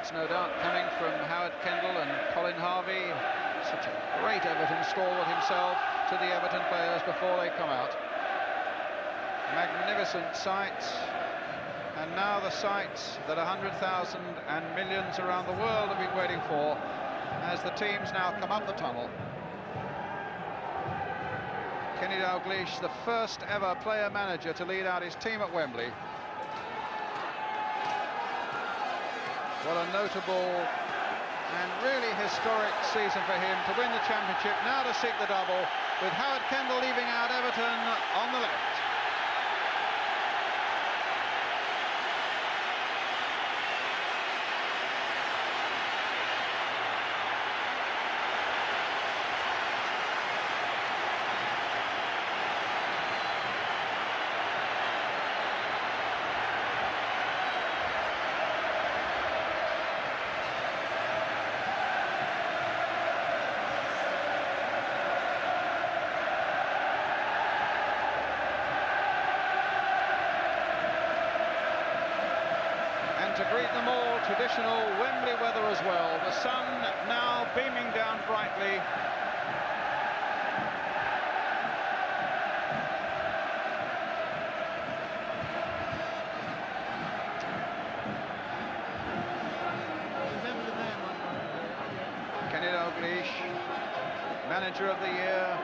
words, no doubt, coming from Howard Kendall and Colin Harvey, such a great Everton stalwart himself, to the Everton players before they come out. Magnificent sight, and now the sight that 100,000 and millions around the world have been waiting for as the teams now come up the tunnel. Kenny Dalglish, the first ever player-manager to lead out his team at Wembley. What a notable and really historic season for him to win the championship, now to seek the double, with Howard Kendall leaving out Everton on the left. To greet them all, traditional Wembley weather as well. The sun now beaming down brightly. Kenny Dalglish, manager of the year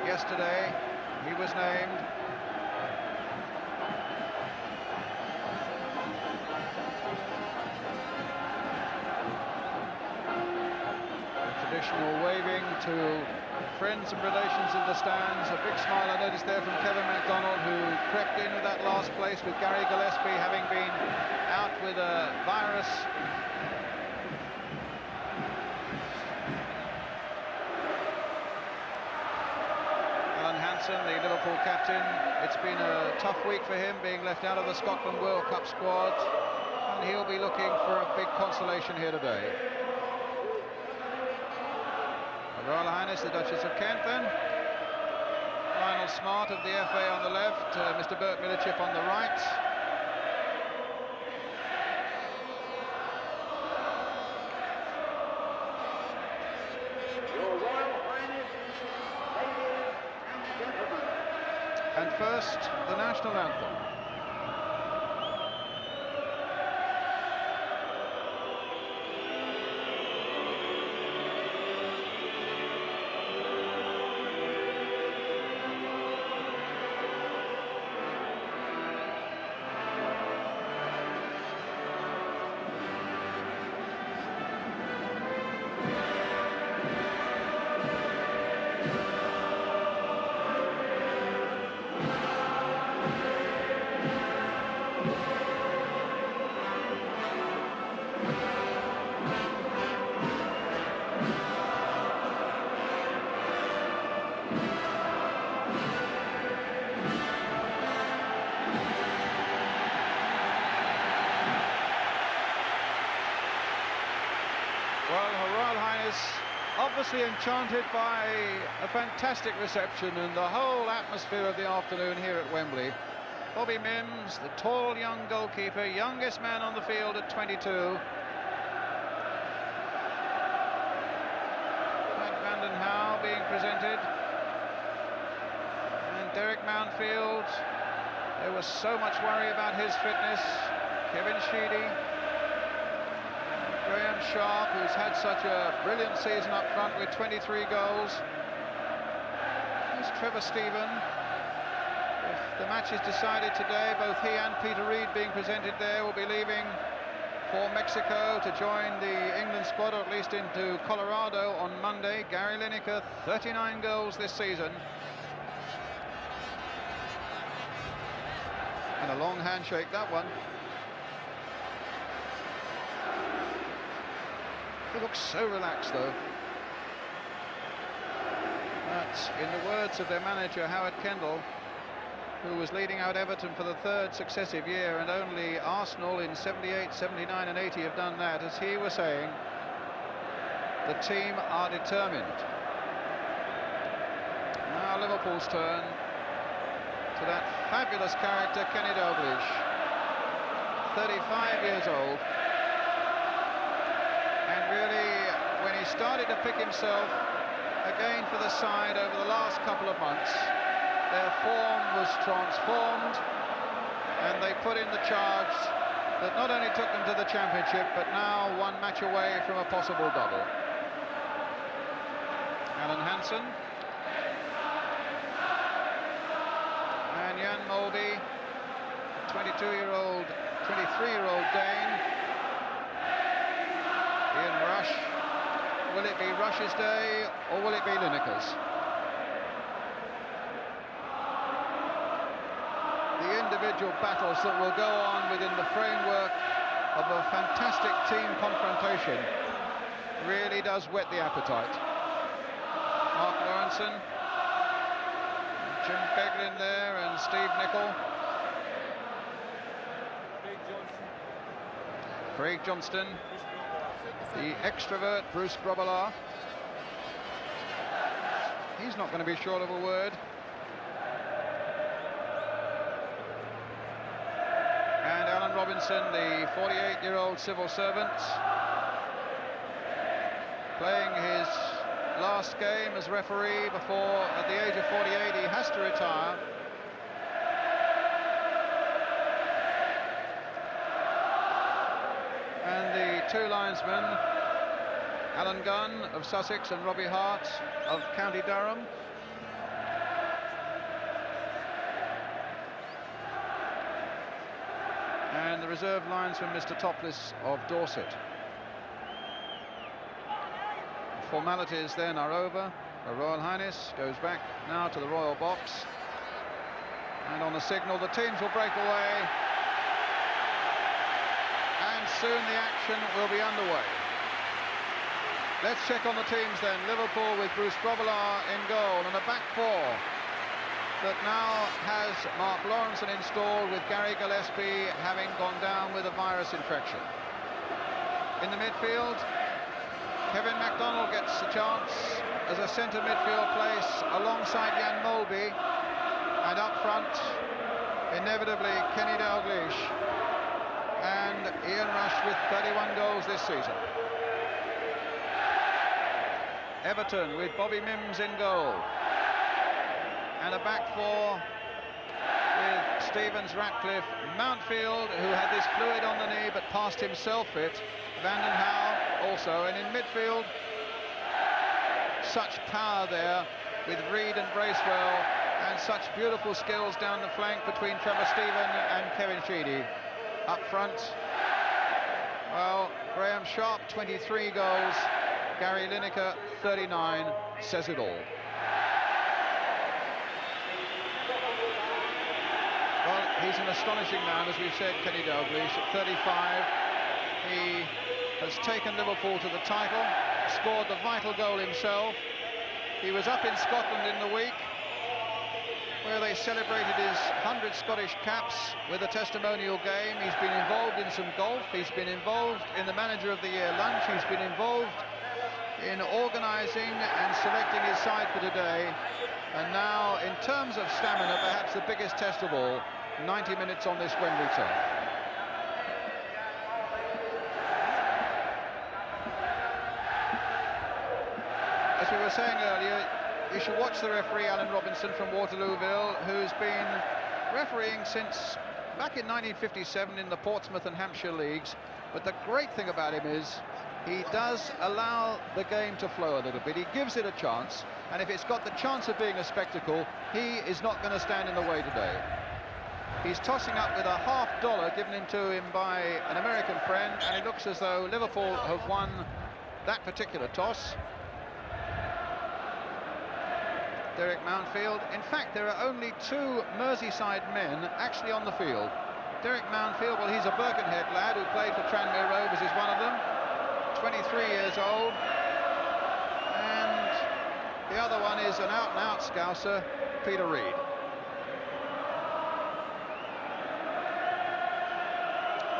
yesterday, he was named. Waving to friends and relations in the stands. A big smile I noticed there from Kevin MacDonald, who crept in with that last place with Gary Gillespie having been out with a virus. Alan Hansen, the Liverpool captain, it's been a tough week for him, being left out of the Scotland World Cup squad, and he'll be looking for a big consolation here today. Royal Highness the Duchess of Kent then. Lionel Smart of the FA on the left, Mr. Bert Millerchip on the right. Your Royal Highness, ladies and gentlemen. And first, the national anthem. Obviously enchanted by a fantastic reception and the whole atmosphere of the afternoon here at Wembley. Bobby Mims, the tall young goalkeeper, youngest man on the field at 22. Matt Vanden Hauwe being presented. And Derek Mountfield, there was so much worry about his fitness. Kevin Sheedy. Graham Sharp, who's had such a brilliant season up front with 23 goals. There's Trevor Steven. If the match is decided today, both he and Peter Reid being presented there will be leaving for Mexico to join the England squad, or at least into Colorado on Monday. Gary Lineker, 39 goals this season. And a long handshake, that one. He looks so relaxed, though. But in the words of their manager, Howard Kendall, who was leading out Everton for the third successive year, and only Arsenal in 78, 79 and 80 have done that, as he was saying, the team are determined. Now Liverpool's turn to that fabulous character, Kenny Dalglish, 35 years old. he started to pick himself again for the side over the last couple of months. Their form was transformed, and they put in the charge that not only took them to the championship, but now one match away from a possible double. Alan Hansen and Jan Mølby, 23-year-old Dane. Ian Rush. Will it be Rush's day, or will it be Lineker's? The individual battles that will go on within the framework of a fantastic team confrontation really does whet the appetite. Mark Lawrenson, Jim Beglin there, and Steve Nicol. Craig Johnston, the extrovert Bruce Grobbelaar. He's not going to be short of a word. And Alan Robinson, the 48-year-old civil servant, playing his last game as referee before, at the age of 48, he has to retire. And the two linesmen, Alan Gunn of Sussex and Robbie Hart of County Durham. And the reserve linesman, Mr. Toffees of Dorset. The formalities then are over. Her Royal Highness goes back now to the Royal Box. And on the signal, the teams will break away. And soon the action will be underway. Let's check on the teams then. Liverpool with Bruce Grobbelaar in goal, and a back four that now has Mark Lawrenson installed, with Gary Gillespie having gone down with a virus infection. In the midfield, Kevin MacDonald gets a chance as a centre midfield place alongside Jan Mølby, and up front, inevitably, Kenny Dalglish and Ian Rush with 31 goals this season. Everton with Bobby Mims in goal, and a back four with Stevens, Ratcliffe, Mountfield, who had this fluid on the knee but passed himself it, Van den Hauwe also, and in midfield, such power there with Reid and Bracewell, and such beautiful skills down the flank between Trevor Stephen and Kevin Sheedy. Up front, well, Graham Sharp, 23 goals, Gary Lineker, 39, says it all. Well, he's an astonishing man, as we've said, Kenny Dalglish. At 35, he has taken Liverpool to the title, scored the vital goal himself. He was up in Scotland in the week, where they celebrated his 100 Scottish caps with a testimonial game. He's been involved in some golf, he's been involved in the Manager of the Year lunch, he's been involved in organising and selecting his side for today. And now, in terms of stamina, perhaps the biggest test of all, 90 minutes on this Wembley turf. As we were saying earlier, you should watch the referee, Alan Robinson from Waterlooville, who's been refereeing since back in 1957 in the Portsmouth and Hampshire leagues. But the great thing about him is he does allow the game to flow a little bit. He gives it a chance, and if it's got the chance of being a spectacle, he is not going to stand in the way today. He's tossing up with a $50 given to him by an American friend, and it looks as though Liverpool have won that particular toss. Derek Mountfield. In fact, there are only two Merseyside men actually on the field. Derek Mountfield, well, he's a Birkenhead lad who played for Tranmere Rovers, is one of them, 23 years old. And the other one is an out-and-out Scouser, Peter Reid.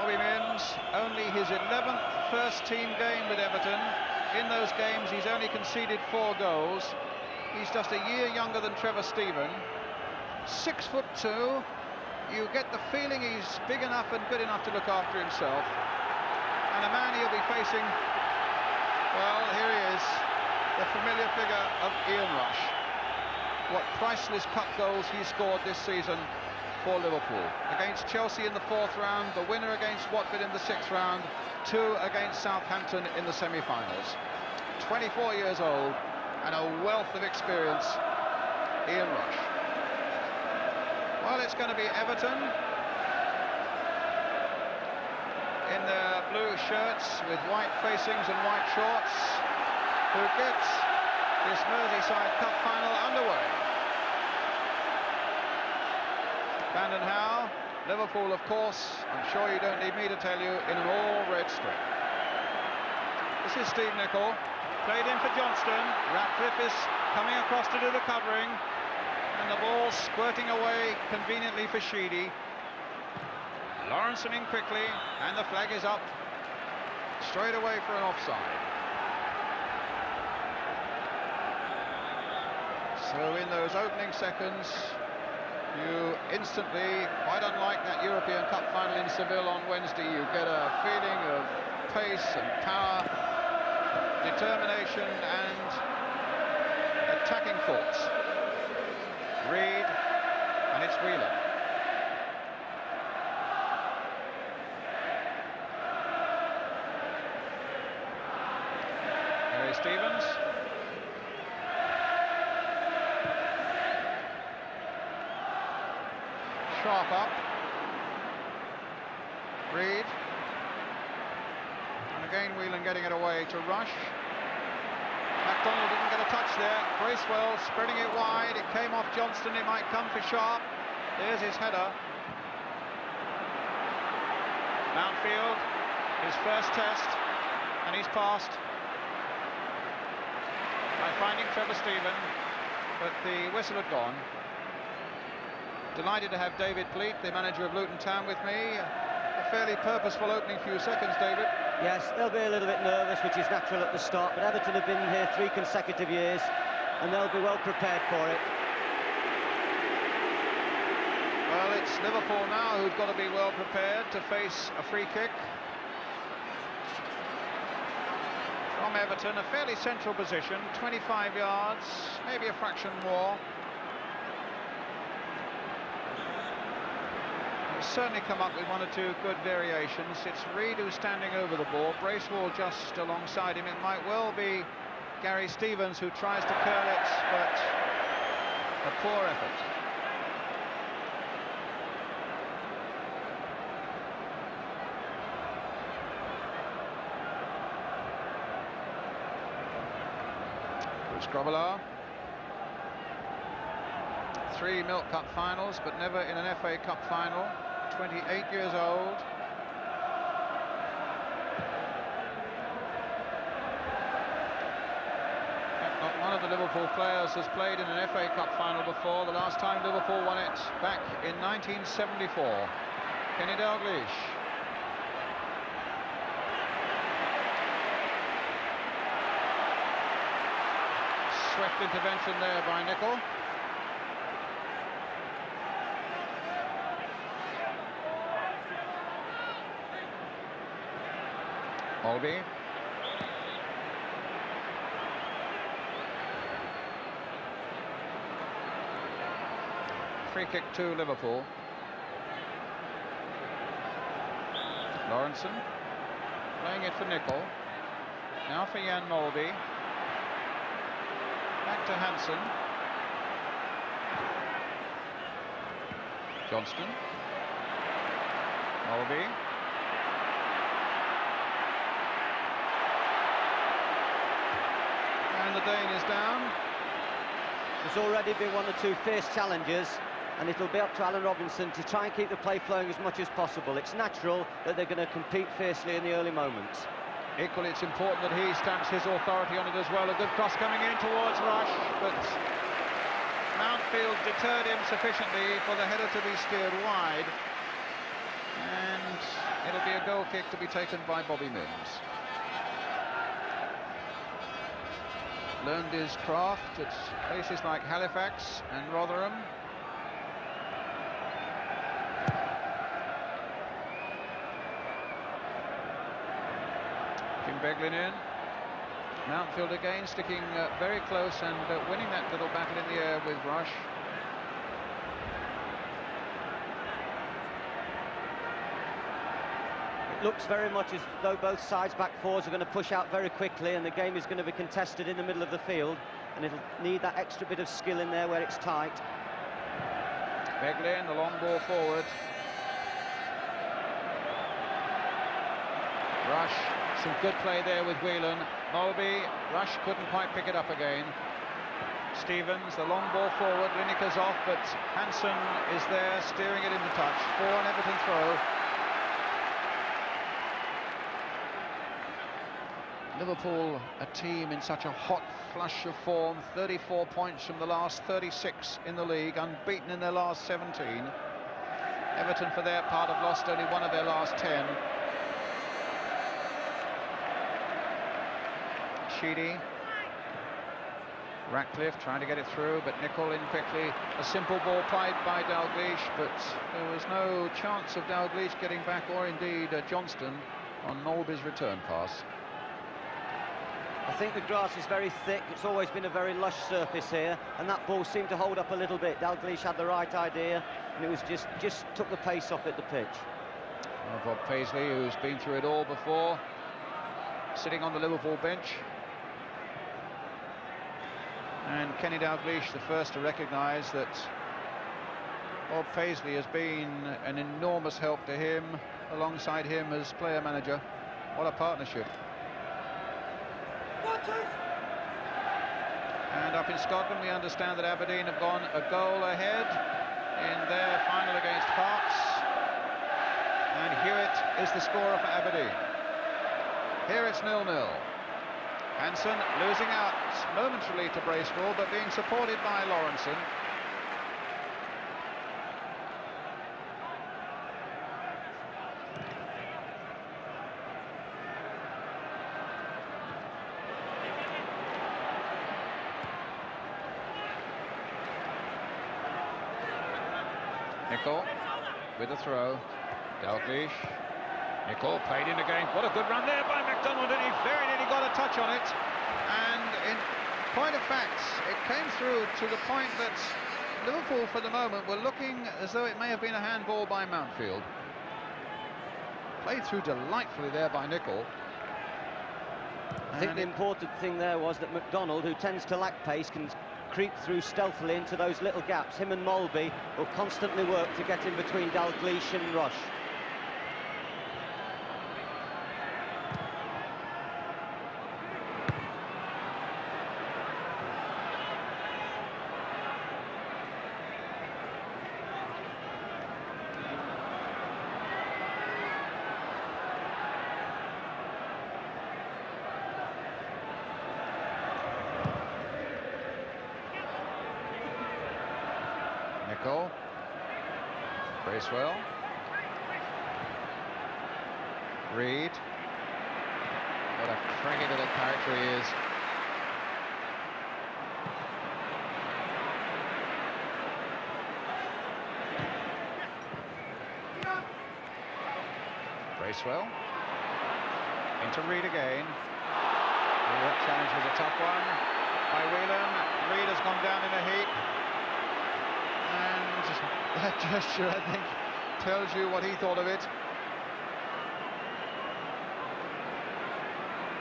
Bobby Mims, only his 11th first-team game with Everton. In those games, he's only conceded 4 goals. He's just a year younger than Trevor Stephen. 6'2". You get the feeling he's big enough and good enough to look after himself. And a man he'll be facing Well, here he is, the familiar figure of Ian Rush. What priceless cup goals he scored this season for Liverpool. Against Chelsea in the 4th round, the winner against Watford in the 6th round, 2 against Southampton in the semi-finals. 24 years old and a wealth of experience, Ian Rush. Well, it's going to be Everton in their blue shirts with white facings and white shorts, who gets this Merseyside Cup final underway. Bandon Howe, Liverpool, of course, I'm sure you don't need me to tell you, in an all-red strip. This is Steve Nicol, played in for Johnston. Ratcliffe is coming across to do the covering, and the ball squirting away conveniently for Sheedy. Lawrenson in quickly, and the flag is up straight away for an offside. So in those opening seconds, you instantly, quite unlike that European Cup final in Seville on Wednesday, you get a feeling of pace and power, determination and attacking thoughts. Reed, and it's Whelan. Harry Stevens. Sharp up. Reed. And again Whelan getting it away to Rush. McDonald didn't get a touch there. Bracewell spreading it wide. It came off Johnston. It might come for Sharp. There's his header. Mountfield, his first test, and he's passed by finding Trevor Stephen, but the whistle had gone. Delighted to have David Pleat, the manager of Luton Town, with me. A fairly purposeful opening few seconds, David. Yes, they'll be a little bit nervous, which is natural at the start, but Everton have been here 3 consecutive years, and they'll be well prepared for it. Well, it's Liverpool now who've got to be well prepared to face a free kick from Everton, a fairly central position, 25 yards, maybe a fraction more. Certainly come up with 1 or 2 good variations. It's Reed who's standing over the ball, Bracewell just alongside him. It might well be Gary Stevens who tries to curl it, but a poor effort. Bruce Grobbelaar. 3 Milk Cup finals, but never in an FA Cup final. 28 years old. Not one of the Liverpool players has played in an FA Cup final before. The last time Liverpool won it back in 1974. Kenny Dalglish. Swift intervention there by Nicol. Mølby. Free kick to Liverpool. Lawrenson playing it for Nicol. Now for Jan Mølby. Back to Hansen. Johnston. Mølby. And the Dane is down. There's already been 1 or 2 fierce challenges, and it'll be up to Alan Robinson to try and keep the play flowing as much as possible. It's natural that they're going to compete fiercely in the early moments. Equally, it's important that he stamps his authority on it as well. A good cross coming in towards Rush, but Mountfield deterred him sufficiently for the header to be steered wide, and it'll be a goal kick to be taken by Bobby Mims. Learned his craft at places like Halifax and Rotherham. Kim Beglin in. Mountfield again sticking very close and winning that little battle in the air with Rush. It looks very much as though both sides back fours are going to push out very quickly, and the game is going to be contested in the middle of the field, and it'll need that extra bit of skill in there where it's tight. Beglin, the long ball forward. Rush, some good play there with Whelan. Mølby, Rush couldn't quite pick it up again. Stevens, the long ball forward. Lineker's off, but Hansen is there, steering it into touch. 4-1 Everton throw. Liverpool, a team in such a hot flush of form, 34 points from the last 36 in the league, unbeaten in their last 17. Everton, for their part, have lost only one of their last 10. Sheedy. Ratcliffe trying to get it through, but Nicol in quickly. A simple ball played by Dalglish, but there was no chance of Dalglish getting back, or indeed Johnston, on Mølby's return pass. I think the grass is very thick. It's always been a very lush surface here, and that ball seemed to hold up a little bit. Dalglish had the right idea, and it was just took the pace off at the pitch. Well, Bob Paisley, who's been through it all before, sitting on the Liverpool bench. And Kenny Dalglish, the first to recognise that Bob Paisley has been an enormous help to him, alongside him as player manager. What a partnership. And up in Scotland, we understand that Aberdeen have gone a goal ahead in their final against Hearts. And Hewitt is the scorer for Aberdeen. Here it's 0-0. Hansen losing out momentarily to Bracewell, but being supported by Lawrenson. Nicol with a throw. Dalglish. Nicol played in again. What a good run there by MacDonald, and he very nearly got a touch on it. And in point of fact, it came through to the point that Liverpool, for the moment, were looking as though it may have been a handball by Mountfield. Played through delightfully there by Nicol. I think the important thing there was that MacDonald, who tends to lack pace, can creep through stealthily into those little gaps. Him and Mølby will constantly work to get in between Dalglish and Rush. Nicol. Bracewell. Reed. What a cranky little character he is. Bracewell. Into Reed again. That challenge was a tough one by Whelan. Reed has gone down in a heap. And that gesture, I think, tells you what he thought of it.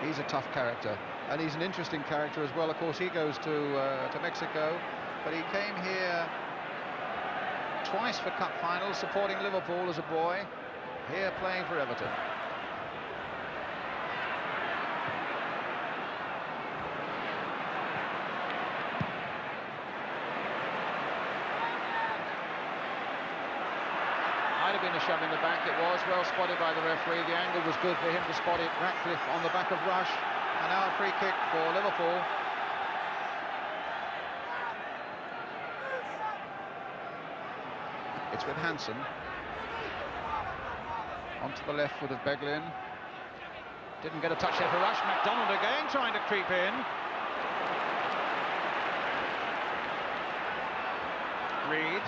He's a tough character, and he's an interesting character as well. Of course, he goes to Mexico, but he came here twice for cup finals, supporting Liverpool as a boy, here playing for Everton. Been a shove in the back. It was well spotted by the referee. The angle was good for him to spot it. Ratcliffe on the back of Rush, and now a free kick for Liverpool. It's with Hansen onto the left foot of Beglin. Didn't get a touch there for Rush. MacDonald again trying to creep in. Reed.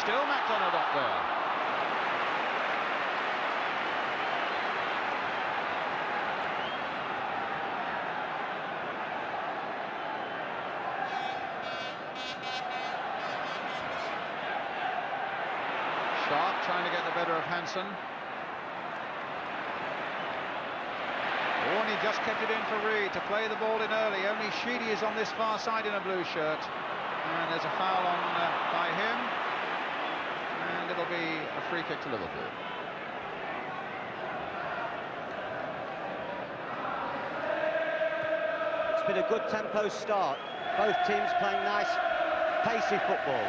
Still MacDonald up there. Sharp trying to get the better of Hansen. Warney just kept it in for Reed to play the ball in early. Only Sheedy is on this far side in a blue shirt. And there's a foul on by him. And it'll be a free kick to Liverpool. It's been a good tempo start. Both teams playing nice, pacey football.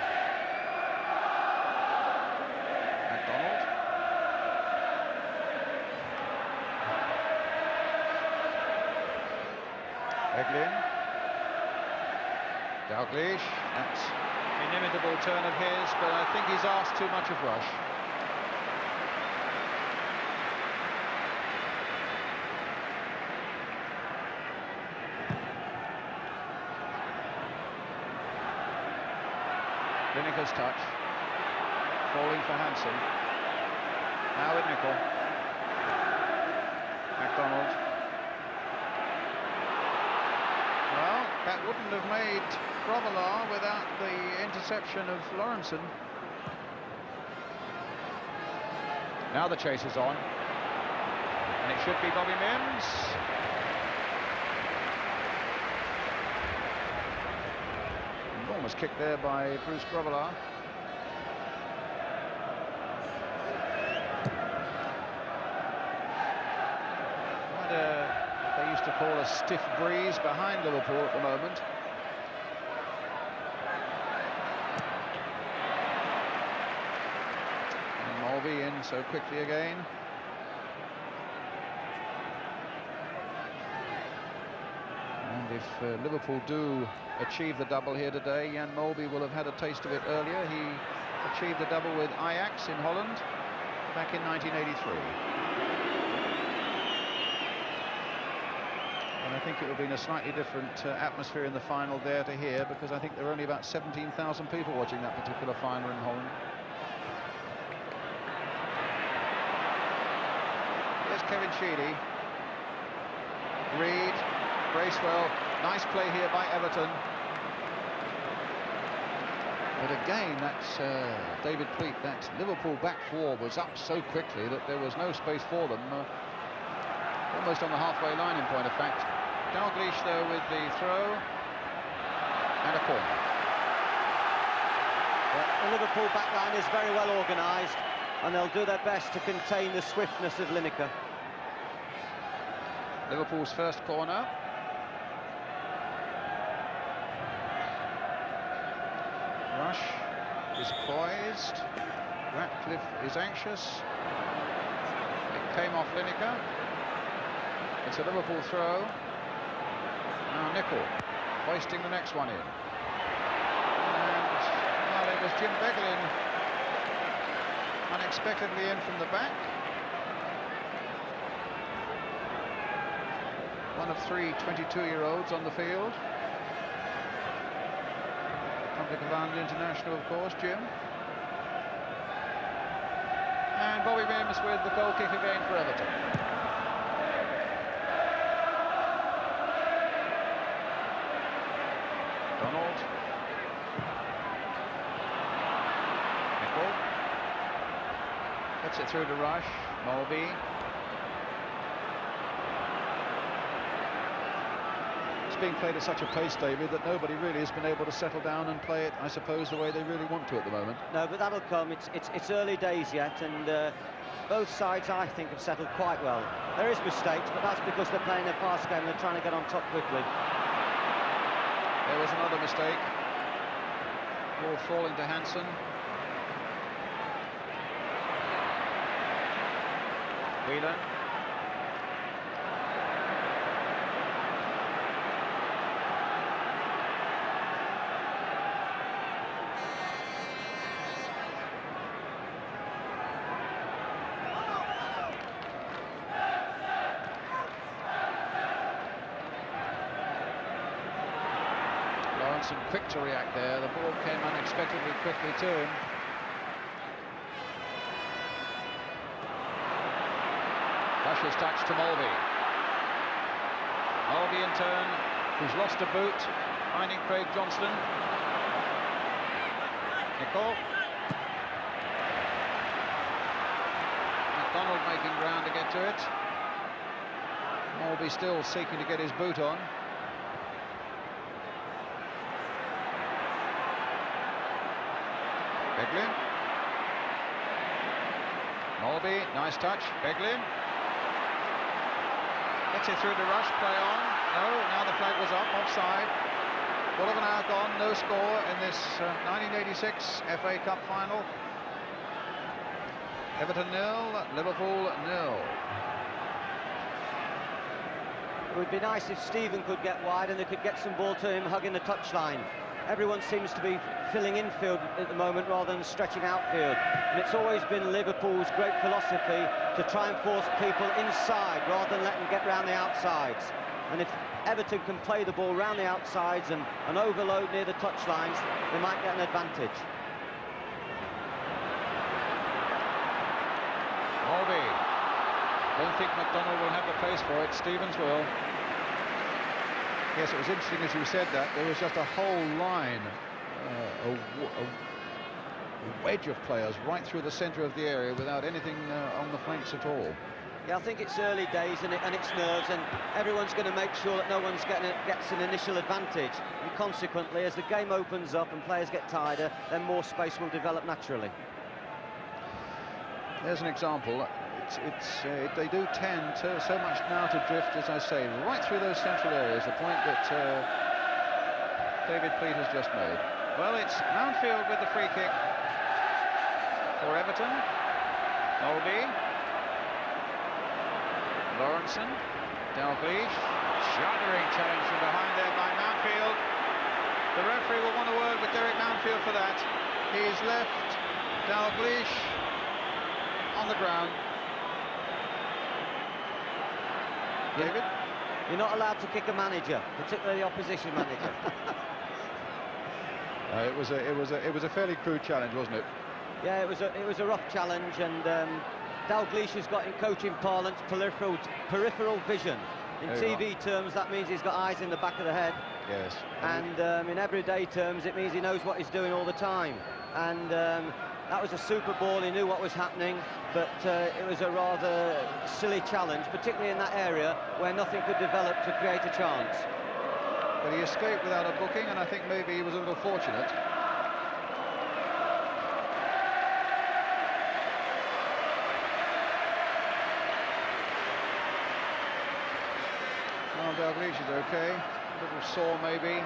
MacDonald. Eglin. Dalglish. That's an inimitable turn of his, but I think he's asked too much of Rush. Lineker's touch. Falling for Hansen. Now with Nicol. MacDonald. Well, that wouldn't have made Grobbelaar without the interception of Lawrenson. Now the chase is on. And it should be Bobby Mims. Enormous kick there by Bruce Grobbelaar. They used to call a stiff breeze behind Liverpool at the moment. And Mølby in so quickly again. And if Liverpool do achieve the double here today, Jan Mølby will have had a taste of it earlier. He achieved the double with Ajax in Holland back in 1983. And I think it would have been a slightly different atmosphere in the final there to here, because I think there were only about 17,000 people watching that particular final in Holland. Here's Kevin Sheedy. Reed, Bracewell, nice play here by Everton. But again, that's David Pleat, that Liverpool back four was up so quickly that there was no space for them. Almost on the halfway line in point of fact. Dalglish though with the throw and a corner. The Liverpool back line is very well organised, and they'll do their best to contain the swiftness of Lineker. Liverpool's first corner. Rush is poised. Ratcliffe is anxious. It came off Lineker. It's a Liverpool throw. Now Nicol hoisting the next one in. And well, it was Jim Beglin unexpectedly in from the back. One of three 22-year-olds on the field. Republic of Ireland international, of course, Jim. And Bobby Mims with the goal kick again for Everton. Donald. Nicol. Gets it through to Rush. Mølby. It's being played at such a pace, David, that nobody really has been able to settle down and play it, I suppose, the way they really want to at the moment. No, but that'll come. It's early days yet, and both sides, I think, have settled quite well. There is mistakes, but that's because they're playing a fast game and they're trying to get on top quickly. There was another mistake. Ball falling to Hansen. Whelan. Quick to react there. The ball came unexpectedly quickly to him. Cautious touch to Mølby. Mølby in turn, who's lost a boot, finding Craig Johnston. Nicol. McDonald making ground to get to it. Mølby still seeking to get his boot on. Beglin. Mølby, nice touch. Beglin. Gets it through to Rush, play on. No, now the flag was up, offside. Quarter of an hour gone, no score in this 1986 FA Cup final. Everton 0, Liverpool 0. It would be nice if Stephen could get wide and they could get some ball to him hugging the touchline. Everyone seems to be filling infield at the moment rather than stretching outfield. And it's always been Liverpool's great philosophy to try and force people inside rather than let them get round the outsides. And if Everton can play the ball round the outsides and overload near the touchlines, they might get an advantage. Mølby. Don't think McDonald will have the pace for it. Stevens will. Yes, it was interesting as you said that. There was just a whole line, a wedge of players right through the centre of the area without anything on the flanks at all. Yeah, I think it's early days and it's nerves, and everyone's going to make sure that no one's gets an initial advantage. And consequently, as the game opens up and players get tighter, then more space will develop naturally. There's an example. They do tend to so much now to drift, as I say, right through those central areas, the point that David Pleat has just made. Well, it's Mountfield with the free kick for Everton. Mølby. Lawrenson. Dalglish. Shuddering challenge from behind there by Mountfield. The referee will want a word with Derek Mountfield for that. He's left Dalglish on the ground. David? You're not allowed to kick a manager, particularly the opposition manager. It was a fairly crude challenge, wasn't it? Yeah, it was a rough challenge, and Dalglish has got, in coaching parlance, peripheral vision. In TV terms, that means he's got eyes in the back of the head. Yes. And in everyday terms, it means he knows what he's doing all the time. And that was a super ball, he knew what was happening, but it was a rather silly challenge, particularly in that area where nothing could develop to create a chance. But he escaped without a booking, and I think maybe he was a little fortunate. Well, Dalglish is okay, a little sore maybe,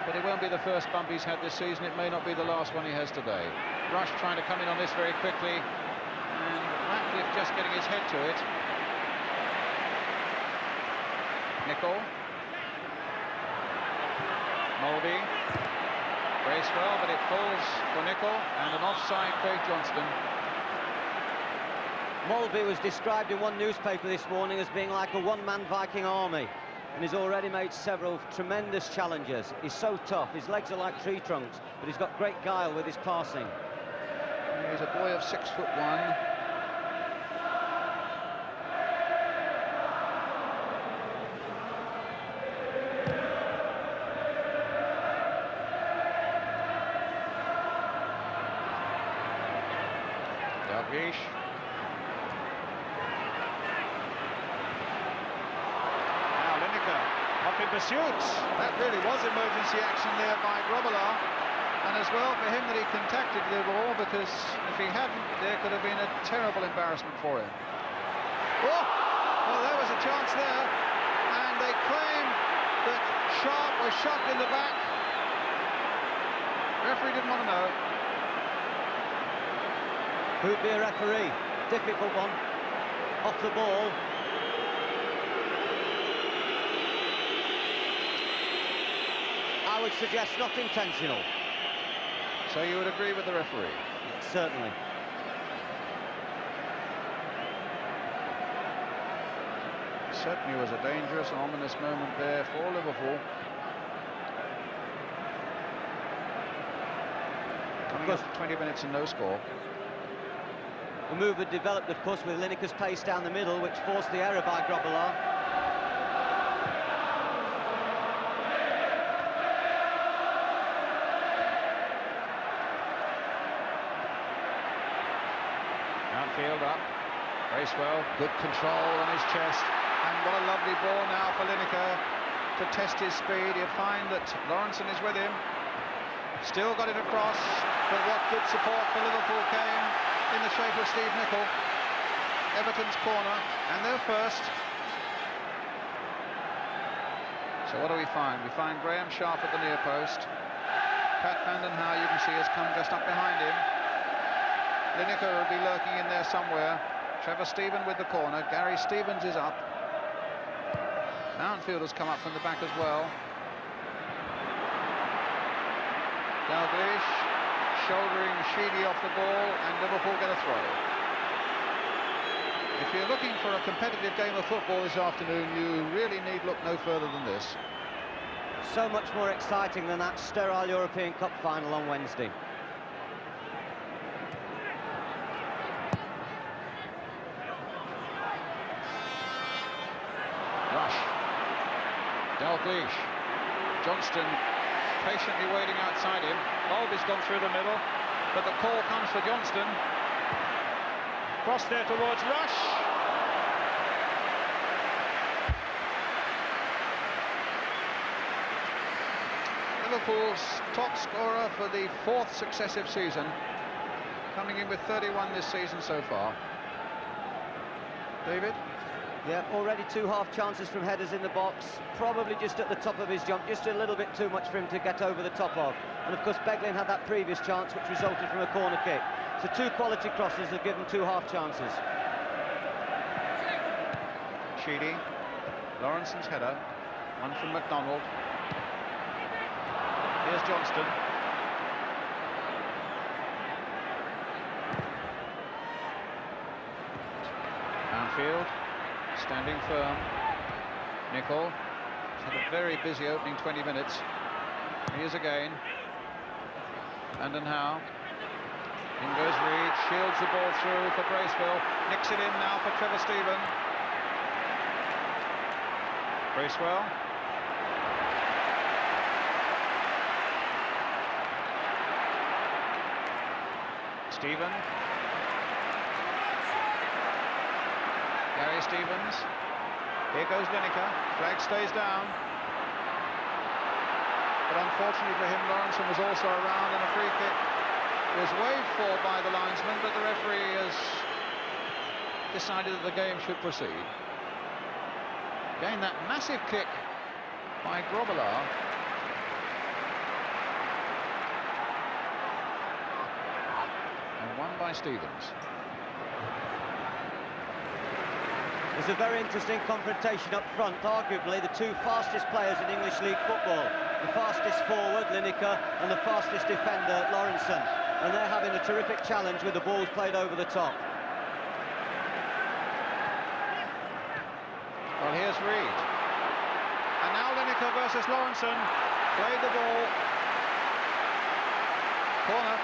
but it won't be the first bump he's had this season. It may not be the last one he has today. Rush trying to come in on this very quickly, and Ratcliffe just getting his head to it. Nicol. Mølby. Brace well, but it falls for Nicol, and an offside Craig Johnston. Mølby was described in one newspaper this morning as being like a one-man Viking army, and he's already made several tremendous challenges. He's so tough, his legs are like tree trunks, but he's got great guile with his passing. He's a boy of 6'1". Dalglish. Now Lineker off in pursuit. That really was emergency action there by Grobbelaar. And as well for him that he contacted the ball, because if he hadn't, there could have been a terrible embarrassment for him. Oh! Well, there was a chance there. And they claim that Sharp was shot in the back. Referee didn't want to know. Who'd be a referee? Difficult one. Off the ball. I would suggest not intentional. So you would agree with the referee? Certainly. Certainly was a dangerous and ominous moment there for Liverpool. Coming up to 20 minutes and no score. The move had developed, of course, with Lineker's pace down the middle, which forced the error by Grobbelaar. Outfield up. Bracewell, good control on his chest. And what a lovely ball now for Lineker to test his speed. He'll find that Lawrenson is with him. Still got it across, but what good support for Liverpool came in the shape of Steve Nicol. Everton's corner, and they're first. So what do we find? We find Graham Sharp at the near post. Pat van den Hauwe, you can see, has come just up behind him. Lineker will be lurking in there somewhere. Trevor Steven with the corner. Gary Stevens is up. Mountfield has come up from the back as well. Dalglish shouldering Sheedy off the ball, and Liverpool get a throw. If you're looking for a competitive game of football this afternoon, you really need look no further than this. So much more exciting than that sterile European Cup final on Wednesday. Rush. Dalglish. Johnston patiently waiting outside him. Mølby's gone through the middle, but the call comes for Johnston. Cross there towards Rush. Liverpool's top scorer for the 4th successive season, coming in with 31 this season so far. David? Yeah, already 2 half chances from headers in the box, probably just at the top of his jump, just a little bit too much for him to get over the top of. And of course Beglin had that previous chance which resulted from a corner kick. So 2 quality crosses have given 2 half chances. Sheedy, Lawrenson's header, one from McDonald. Here's Johnston. Downfield. Standing firm. Nicol has had a very busy opening 20 minutes. Here's again. Van den Hauwe. In goes Reed, shields the ball through for Bracewell. Nicks it in now for Trevor Steven. Bracewell. Steven. Gary Stevens. Here goes Lineker. Flag stays down. But unfortunately for him, Lawrenson was also around, and a free kick was waved for by the linesman, but the referee has decided that the game should proceed. Again, that massive kick by Grobbelaar. And won by Stevens. There's a very interesting confrontation up front, arguably the 2 fastest players in English League football. The fastest forward, Lineker, and the fastest defender, Lawrenson. And they're having a terrific challenge with the balls played over the top. Well, here's Reed. And now Lineker versus Lawrenson. Played the ball. Corner.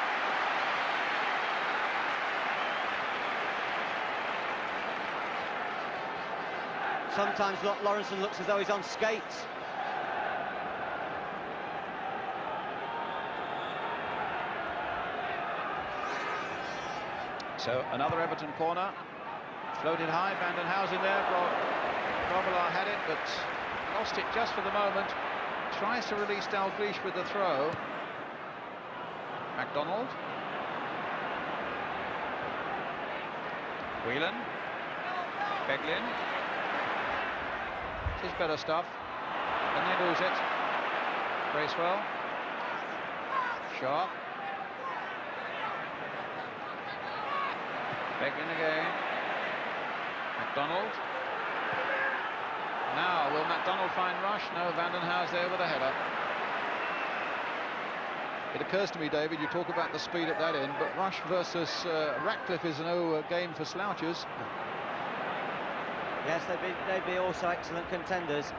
Sometimes Lawrenson looks as though he's on skates. So another Everton corner. Floated high, Van den Hauwe's in there. Grobbelaar had it, but lost it just for the moment. Tries to release Dalglish with the throw. McDonald. Whelan. Beglin. This is better stuff. And they lose it. Bracewell. Sharp. Beglin again. McDonald. Now, will McDonald find Rush? No, Van den Hauwe's there with a header. It occurs to me, David, you talk about the speed at that end, but Rush versus Ratcliffe is no game for slouchers. Yes, they'd be also excellent contenders.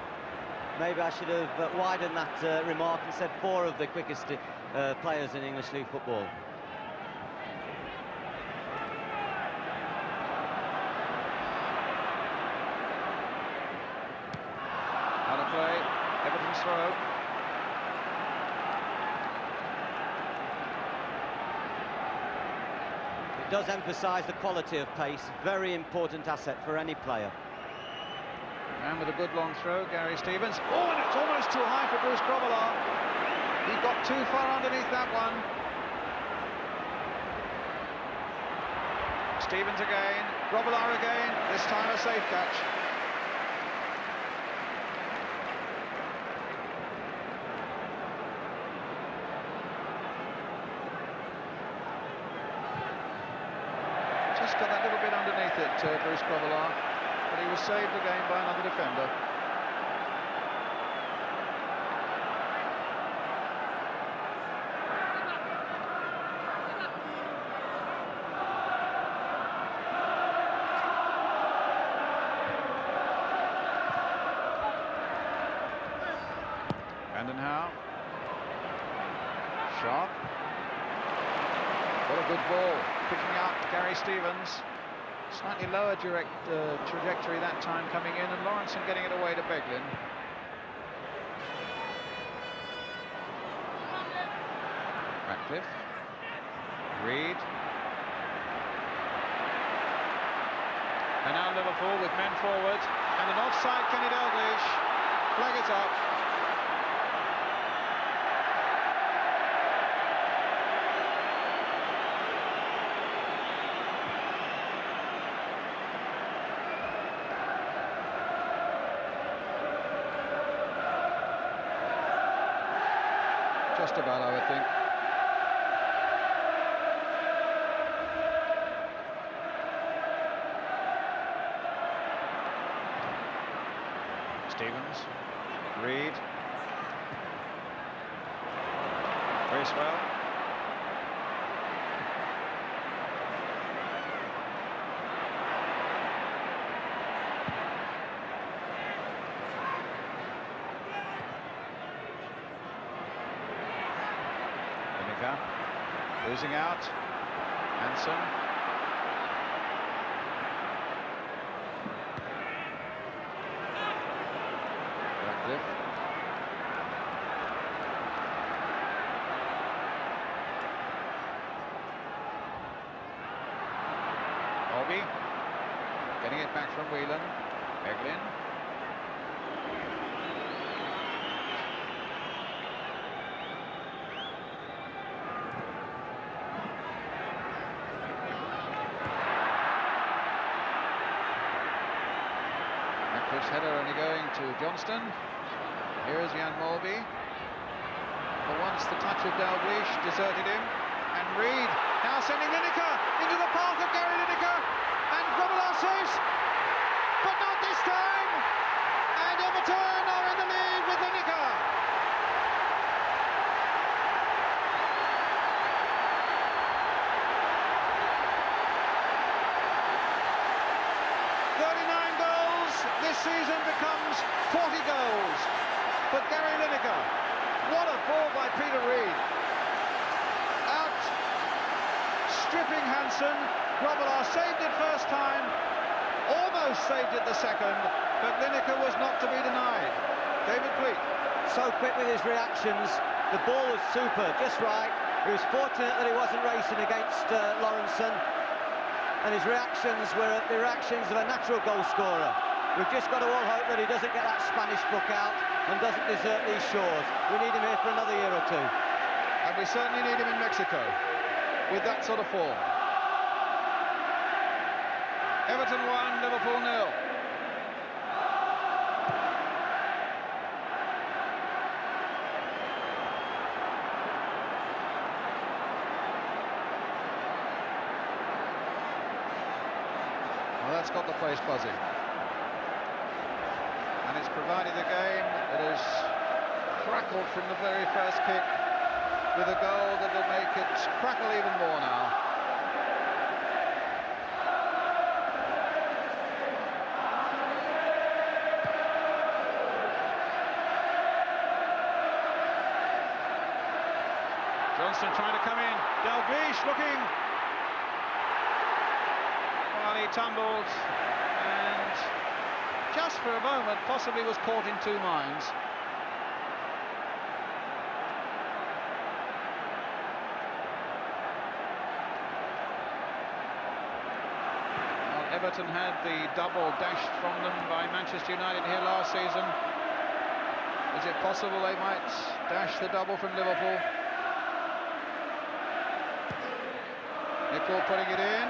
Maybe I should have widened that remark and said 4 of the quickest players in English League football. Stevens' throw. It does emphasise the quality of pace, very important asset for any player. And with a good long throw, Gary Stevens. Oh, and it's almost too high for Bruce Grobbelaar. He got too far underneath that one. Stevens again, Grobbelaar again, this time a safe catch. Just got that little bit underneath it, Bruce Grobbelaar. But he was saved again by another defender. Vandenhauwe. Sharp. What a good ball. Picking up Gary Stevens. Slightly lower trajectory that time coming in, and Lawrenson getting it away to Beglin. Ratcliffe. Reed. And now Liverpool with men forward, and an offside Kenny Dalglish. Flag it up. Just about, I would think. Stevens, Reed, Bracewell. Losing out, Hansen. Ratcliffe. Mølby. Getting it back from Whelan. Beglin. Header only going to Johnston. Here is Jan Mølby. For once the touch of Dalglish deserted him. And Reed now sending Lineker into the path of Gary Lineker. And Grobbelaar saves. But not this time. And Everton are in the lead with Lineker. This season becomes 40 goals. But Gary Lineker, what a ball by Peter Reed. Out stripping Hansen. Grobbelaar saved it first time, almost saved it the second, but Lineker was not to be denied. David Cleat. So quick with his reactions. The ball was super, just right. He was fortunate that he wasn't racing against Lawrenson, and his reactions were the reactions of a natural goal scorer. We've just got to all hope that he doesn't get that Spanish book out and doesn't desert these shores. We need him here for another year or two. And we certainly need him in Mexico with that sort of form. Everton 1, Liverpool 0. Well, that's got the place buzzing. And it's provided a game that has crackled from the very first kick with a goal that will make it crackle even more now. Johnston trying to come in. Dalglish looking. Well, he tumbled and just for a moment possibly was caught in two minds. Everton had the double dashed from them by Manchester United here last season. Is it possible they might dash the double from Liverpool? Nicol putting it in.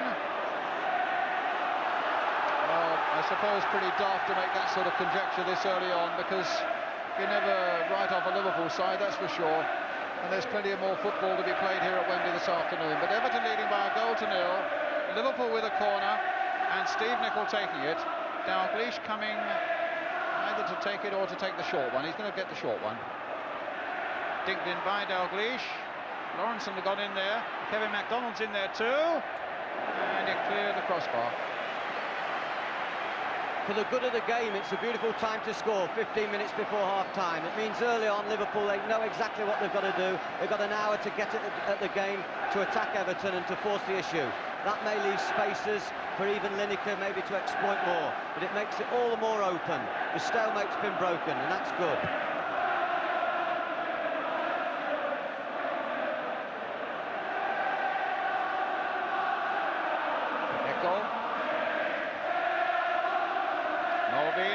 Well, I suppose pretty daft to make that sort of conjecture this early on, because you never write off a Liverpool side, that's for sure. And there's plenty of more football to be played here at Wembley this afternoon. But Everton leading by a goal to nil. Liverpool with a corner, and Steve Nicol taking it. Dalglish coming either to take it or to take the short one. He's going to get the short one. Dinked in by Dalglish. Lawrenson got in there. Kevin MacDonald's in there too. And it cleared the crossbar. For the good of the game, it's a beautiful time to score, 15 minutes before half-time. It means early on, Liverpool, they know exactly what they've got to do. They've got an hour to get at the game, to attack Everton and to force the issue. That may leave spaces for even Lineker maybe to exploit more, but it makes it all the more open. The stalemate's been broken, and that's good. Nicol. Mølby.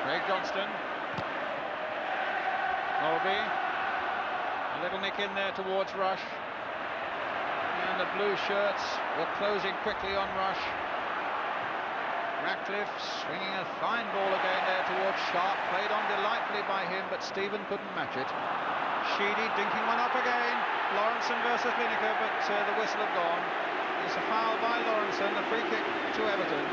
Craig Johnston. Mølby. A little nick in there towards Rush. And the blue shirts were closing quickly on Rush. Ratcliffe swinging a fine ball again there towards Sharp. Played on delightfully by him, but Stephen couldn't match it. Sheedy dinking one up again. Lawrenson versus Lineker, but the whistle had gone. It's a foul by Lawrenson, a free kick to Everton.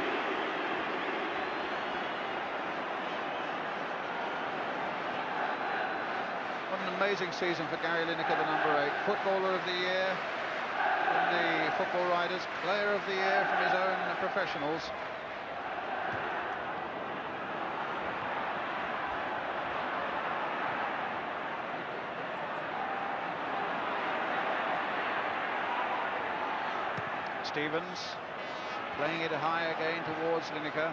What an amazing season for Gary Lineker, the number 8. Footballer of the year from the Football Writers, Player of the Year from his own professionals. Stevens playing it high again towards Lineker.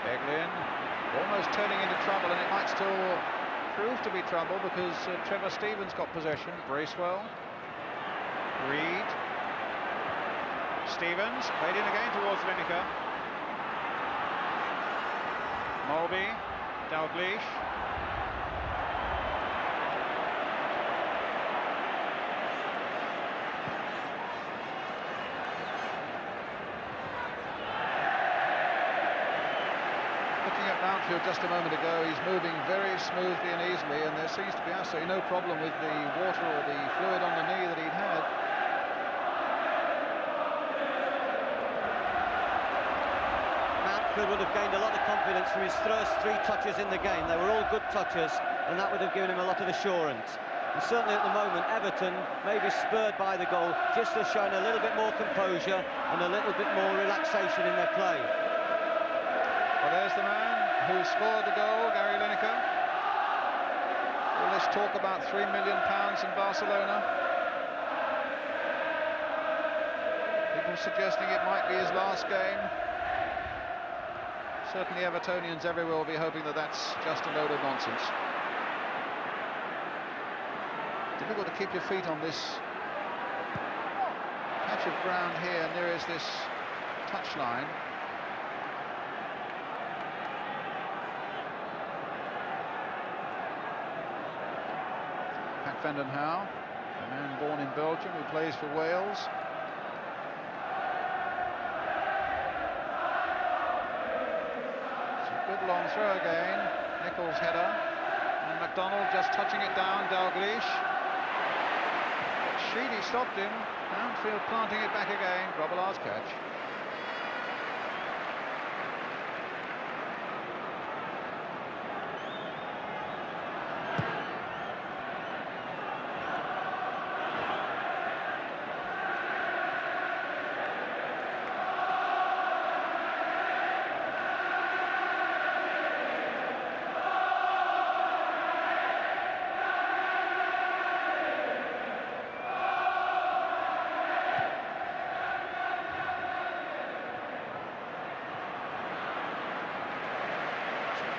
Beglin almost turning into trouble, and it might still prove to be trouble because Trevor Stevens got possession. Bracewell, Reed, Stevens played in again towards Lineker. Mølby, Dalglish. Mountfield just a moment ago, he's moving very smoothly and easily, and there seems to be absolutely no problem with the water or the fluid on the knee that he'd had. Mountfield would have gained a lot of confidence from his first 3 touches in the game. They were all good touches, and that would have given him a lot of assurance. And certainly at the moment, Everton, maybe spurred by the goal, just have shown a little bit more composure and a little bit more relaxation in their play. Well, there's the man who scored the goal, Gary Lineker. All this talk about £3 million in Barcelona. People suggesting it might be his last game. Certainly Evertonians everywhere will be hoping that that's just a load of nonsense. Difficult to keep your feet on this patch of ground here nearest this touchline. Vandenhouw, a man born in Belgium who plays for Wales. It's a good long throw again. Nicol's header. And MacDonald just touching it down, Dalglish. But Sheedy stopped him. Mountfield planting it back again. Grobbelaar's catch.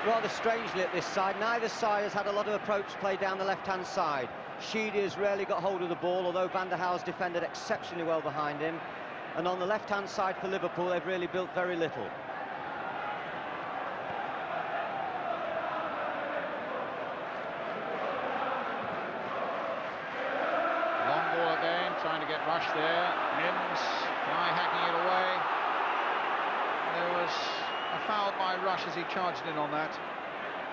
Rather strangely at this side, neither side has had a lot of approach play down the left-hand side. Sheedy has rarely got hold of the ball, although Van der Haal's defended exceptionally well behind him. And on the left-hand side for Liverpool, they've really built very little. Long ball again, trying to get Rush there. Mims, fly hacking it away. There was a foul by Rush as he charged in on that.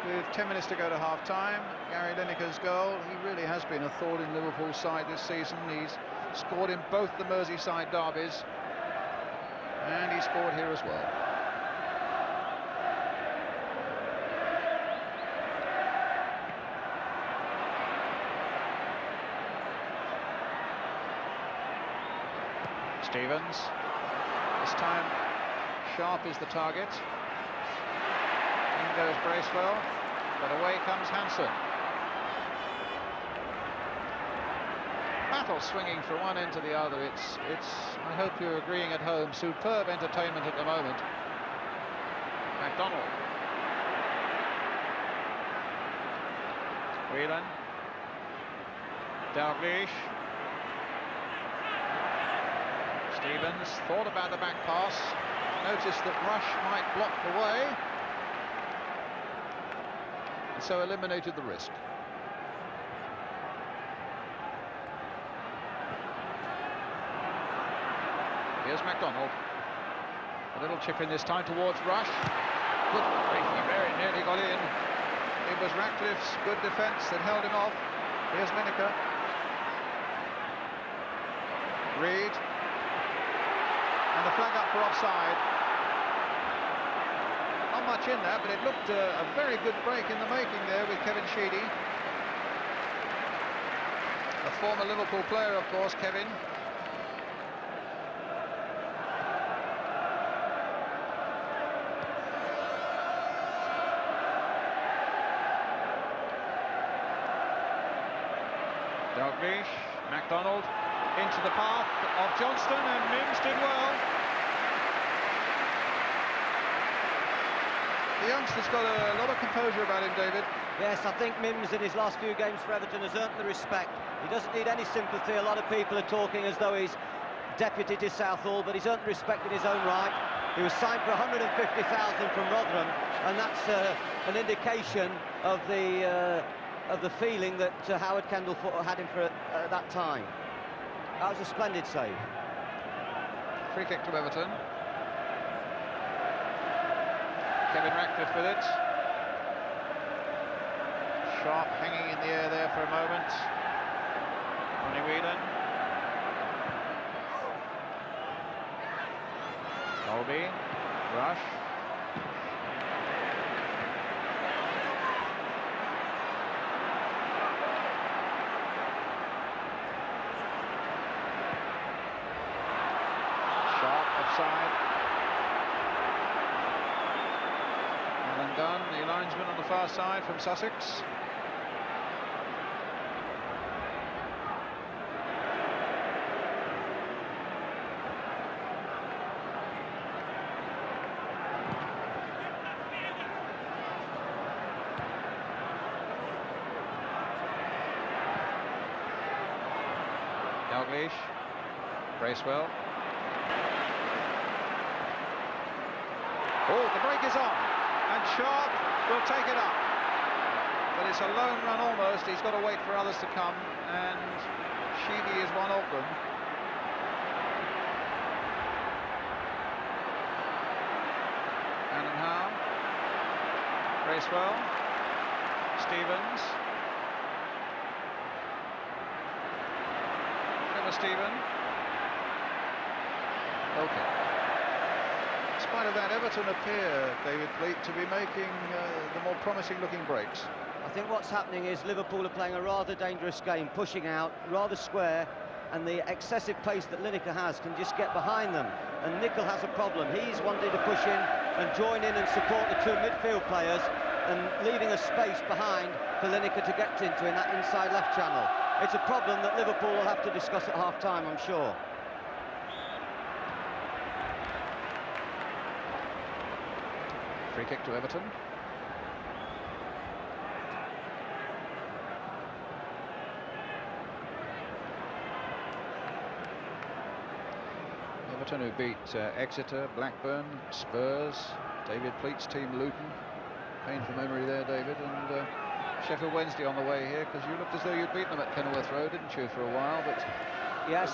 With 10 minutes to go to half-time, Gary Lineker's goal, he really has been a thorn in Liverpool's side this season. He's scored in both the Merseyside derbies, and he scored here as well. Stevens, this time Sharp is the target. In goes Bracewell, but away comes Hansen. Battle swinging from one end to the other. It's I hope you're agreeing at home, superb entertainment at the moment. McDonald. Whelan. Dalglish. Stevens thought about the back pass, noticed that Rush might block the way, and so eliminated the risk. Here's McDonald. A little chip in this time towards Rush. Good grief, he very nearly got in. It was Ratcliffe's good defence that held him off. Here's Lineker. Reed. And the flag up for offside. Not much in that, but it looked a very good break in the making there with Kevin Sheedy. A former Liverpool player, of course, Kevin. Dalglish, McDonald into the path of Johnston, and Mims did well. The youngster's got a lot of composure about him, David. Yes, I think Mims in his last few games for Everton has earned the respect. He doesn't need any sympathy. A lot of people are talking as though he's deputy to Southall, but he's earned the respect in his own right. He was signed for 150,000 from Rotherham, and that's an indication of the feeling that Howard Kendall had him for at that time. That was a splendid save. Free kick to Everton. Kevin Ratcliffe with it. Sharp hanging in the air there for a moment. Ronnie Whelan. Mølby. Rush. Offside. Alan Dunn, the linesman on the far side from Sussex. Dalglish. Bracewell. Oh, the break is on, and Sharp will take it up. But it's a lone run almost. He's got to wait for others to come, and Sheedy is one of them. Alan Hansen. Bracewell. Stevens. Trevor Stephen. Okay. In spite of that, Everton appear, David Fleet, to be making the more promising-looking breaks. I think what's happening is Liverpool are playing a rather dangerous game, pushing out, rather square, and the excessive pace that Lineker has can just get behind them. And Nicol has a problem. He's wanting to push in and join in and support the two midfield players, and leaving a space behind for Lineker to get into in that inside left channel. It's a problem that Liverpool will have to discuss at half-time, I'm sure. Free kick to Everton. Everton, who beat Exeter, Blackburn, Spurs, David Pleat's team, Luton. Painful memory there, David. And Sheffield Wednesday on the way here, because you looked as though you'd beaten them at Kenilworth Road, didn't you, for a while? But yes,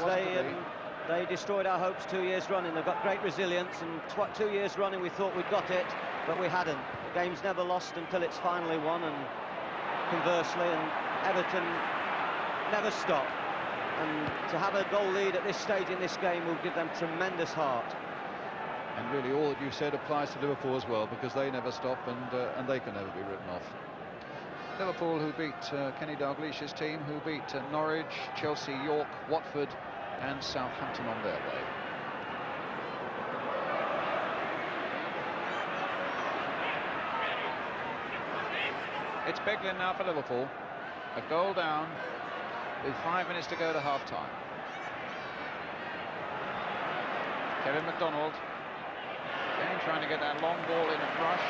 they destroyed our hopes 2 years running. They've got great resilience, and 2 years running we thought we'd got it, but we hadn't. The game's never lost until it's finally won, and conversely, and Everton never stop. And to have a goal lead at this stage in this game will give them tremendous heart. And really all that you said applies to Liverpool as well, because they never stop, and they can never be written off. Liverpool, who beat Kenny Dalglish's team, who beat Norwich, Chelsea, York, Watford and Southampton on their way. It's Beglin now for Liverpool. A goal down with 5 minutes to go to half-time. Kevin McDonald again trying to get that long ball in at rush.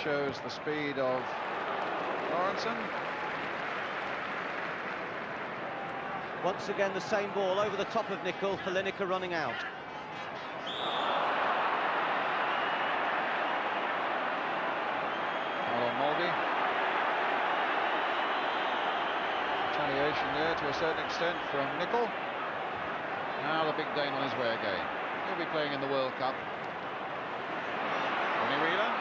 Shows the speed of Lawrenson. Once again the same ball over the top of Nicol for Lineker running out. Alan Mølby. Retaliation there to a certain extent from Nicol. Now the big Dane on his way again. He'll be playing in the World Cup. Ronnie Wheeler.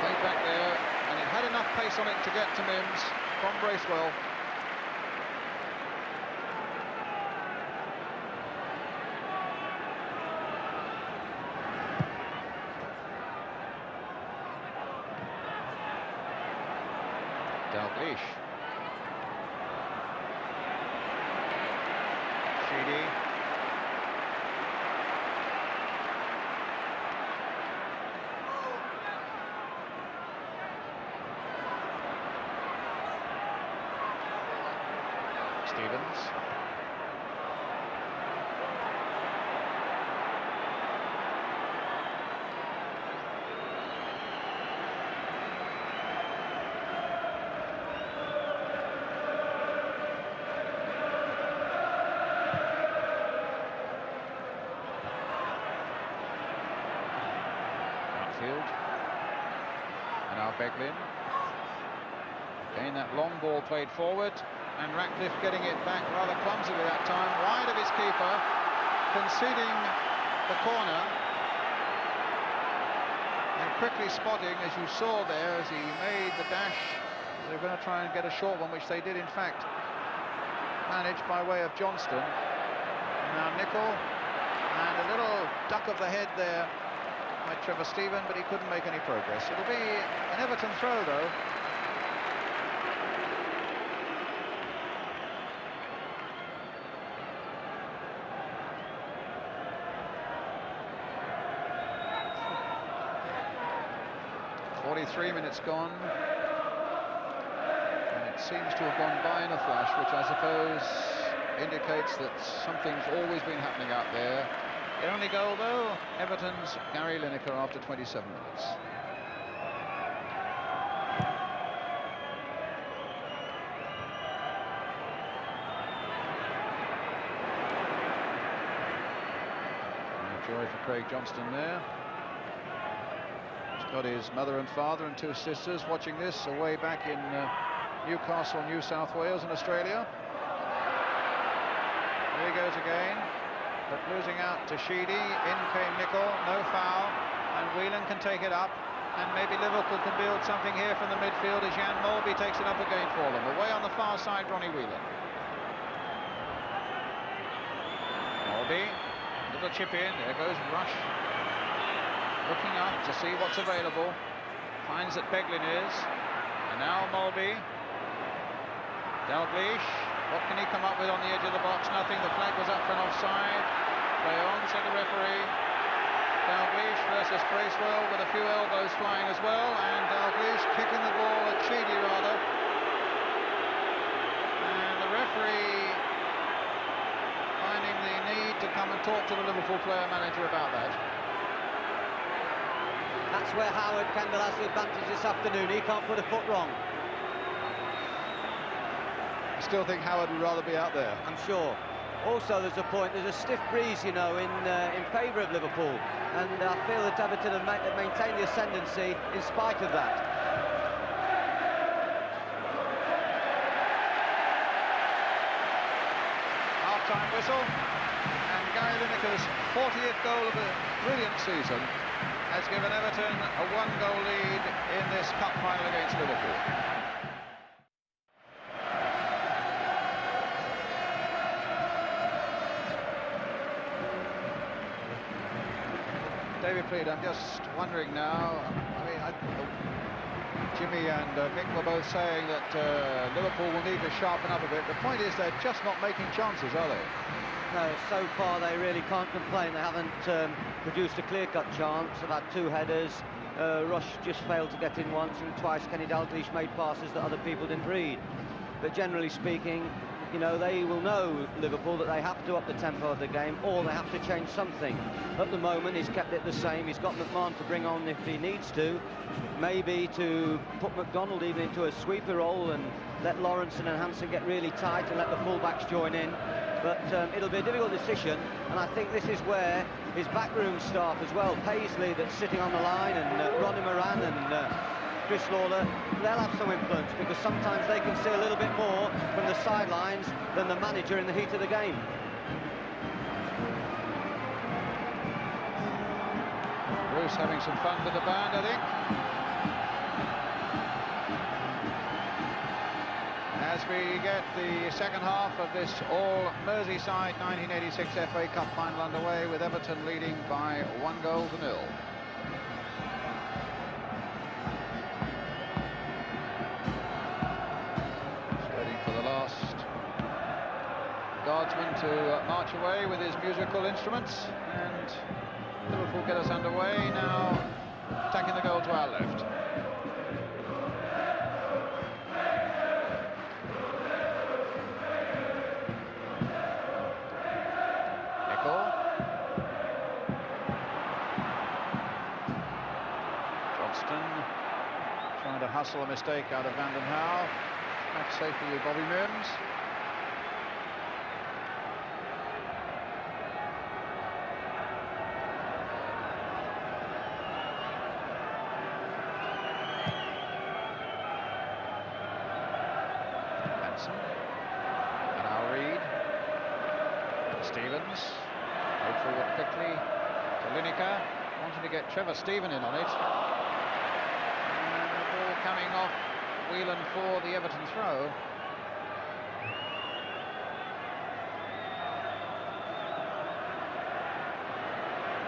Played back there, and it had enough pace on it to get to Mims from Bracewell. Dalglish. Sheedy. Stevens. Outfield. And now Beglin. Again, that long ball played forward. And Ratcliffe getting it back rather clumsily that time, wide of his keeper, conceding the corner, and quickly spotting, as you saw there, as he made the dash. They were going to try and get a short one, which they did in fact manage by way of Johnston. And now Nicol, and a little duck of the head there by Trevor Stephen, but he couldn't make any progress. It'll be an Everton throw though. Three minutes gone, and it seems to have gone by in a flash, which I suppose indicates that something's always been happening out there. The only goal though, Everton's Gary Lineker after 27 minutes. Joy for Craig Johnston there. Got his mother and father and 2 sisters watching this away back in Newcastle, New South Wales in Australia. Here he goes again, but losing out to Sheedy. In came Nicol, no foul, and Whelan can take it up, and maybe Liverpool can build something here from the midfield as Jan Mølby takes it up again for them. Away on the far side, Ronnie Whelan. Mølby, little chip in, there goes Rush. Looking up to see what's available, finds that Beglin is, and now Mølby. Dalglish, what can he come up with on the edge of the box? Nothing. The flag was up for an offside. Play on, said the referee. Dalglish versus Bracewell with a few elbows flying as well, and Dalglish kicking the ball at Sheedy rather. talk to the Liverpool player manager about that. That's where Howard Kendall has the advantage this afternoon. He can't put a foot wrong. I still think Howard would rather be out there. I'm sure. Also, there's a stiff breeze, you know, in favour of Liverpool, and I feel that Everton have maintained the ascendancy in spite of that. Half-time whistle, and Gary Lineker's 40th goal of a brilliant season has given Everton a one-goal lead in this cup final against Liverpool. David Plead, I'm just wondering now, I mean, Jimmy and Mick were both saying that Liverpool will need to sharpen up a bit. The point is they're just not making chances, are they? No, so far they really can't complain. They haven't produced a clear-cut chance. They've had two headers. Rush just failed to get in once, and twice Kenny Dalglish made passes that other people didn't read. But generally speaking, you know, they will know, Liverpool, that they have to up the tempo of the game, or they have to change something. At the moment, he's kept it the same. He's got McMahon to bring on if he needs to, maybe to put McDonald even into a sweeper role and let Lawrenson and Hansen get really tight and let the full-backs join in. But it'll be a difficult decision, and I think this is where his backroom staff as well, Paisley that's sitting on the line, and Ronnie Moran and Chris Lawler, they'll have some influence, because sometimes they can see a little bit more from the sidelines than the manager in the heat of the game. Bruce having some fun with the band, I think. As we get the second half of this all-Merseyside 1986 FA Cup final underway, with Everton leading by 1-0. Guardsman to march away with his musical instruments, and Liverpool get us underway now, attacking the goal to our left. Nicol. Johnston trying to hustle a mistake out of Van den Hauwe. Back safely with Bobby Mims. Stevens, go forward quickly to Lineker, wanting to get Trevor Steven in on it. And the ball coming off Whelan for the Everton throw.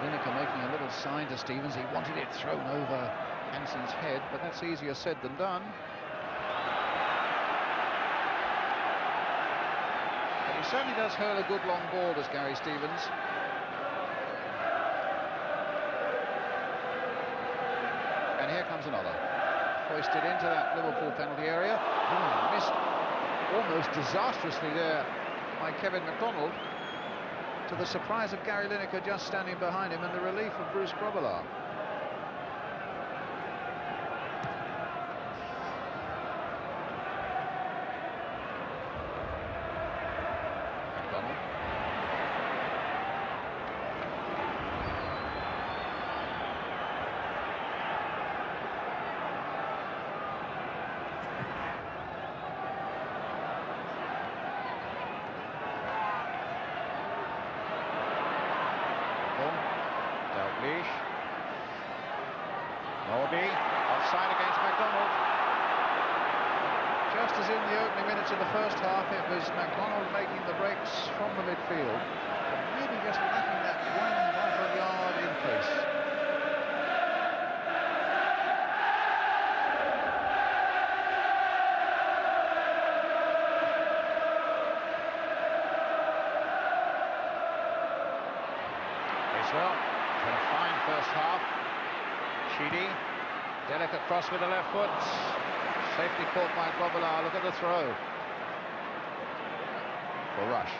Lineker making a little sign to Stevens. He wanted it thrown over Hansen's head, but that's easier said than done. He certainly does hurl a good long ball, does Gary Stevens. And here comes another. Hoisted into that Liverpool penalty area. Missed almost disastrously there by Kevin McDonald, to the surprise of Gary Lineker just standing behind him, and the relief of Bruce Grobbelaar. Mølby, offside against McDonald. Just as in the opening minutes of the first half, it was McDonald making the breaks from the midfield, but maybe just lacking that 1 yard in pace. Well, had a fine first half. Sheedy, delicate cross with the left foot, safely caught by Grobbelaar. Look at the throw for Rush.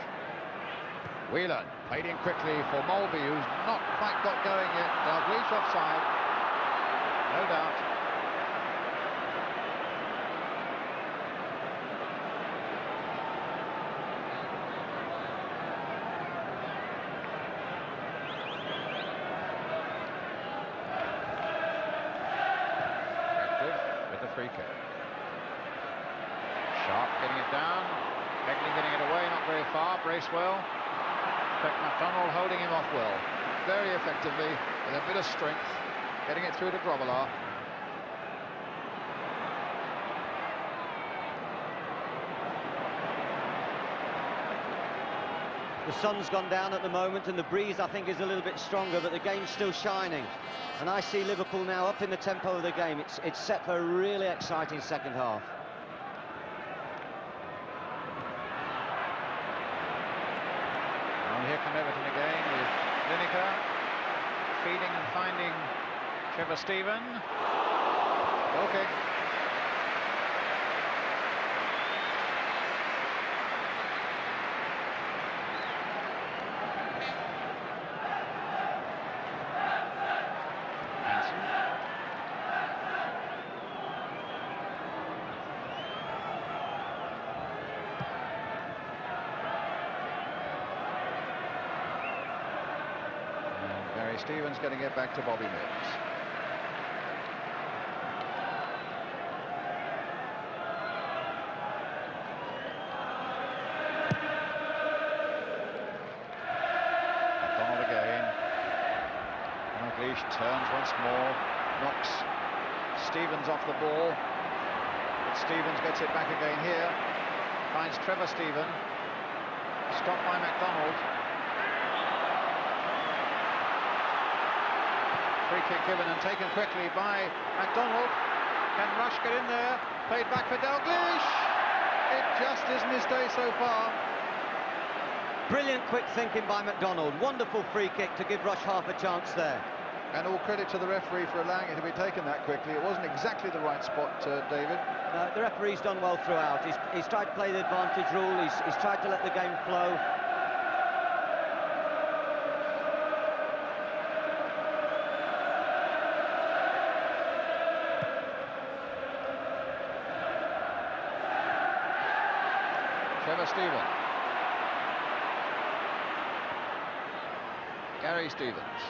Whelan played in quickly for Mølby, who's not quite got going yet. Dalglish offside, no doubt. With the free kick. Sharp getting it down. Beckley getting it away, not very far. Bracewell. In fact, McDonald holding him off well. Very effectively, with a bit of strength. Getting it through to Grobbelaar. The sun's gone down at the moment and the breeze, I think, is a little bit stronger, but the game's still shining. And I see Liverpool now up in the tempo of the game. It's set for a really exciting second half. Here come Everton again with Lineker feeding and finding Trevor Stephen. Okay. Hansen. Stevens going to get back to Bobby Mills. McDonald again. Dalglish turns once more, knocks Stevens off the ball. But Stevens gets it back again here. Finds Trevor Stephen. Stopped by McDonald. Free kick given and taken quickly by McDonald. Can Rush get in there? Played back for Dalglish. It just isn't his day so far. Brilliant quick thinking by McDonald. Wonderful free kick to give Rush half a chance there. And all credit to the referee for allowing it to be taken that quickly. It wasn't exactly the right spot, David. The referee's done well throughout. He's tried to play the advantage rule. He's tried to let the game flow. Trevor Stephen. Gary Stevens.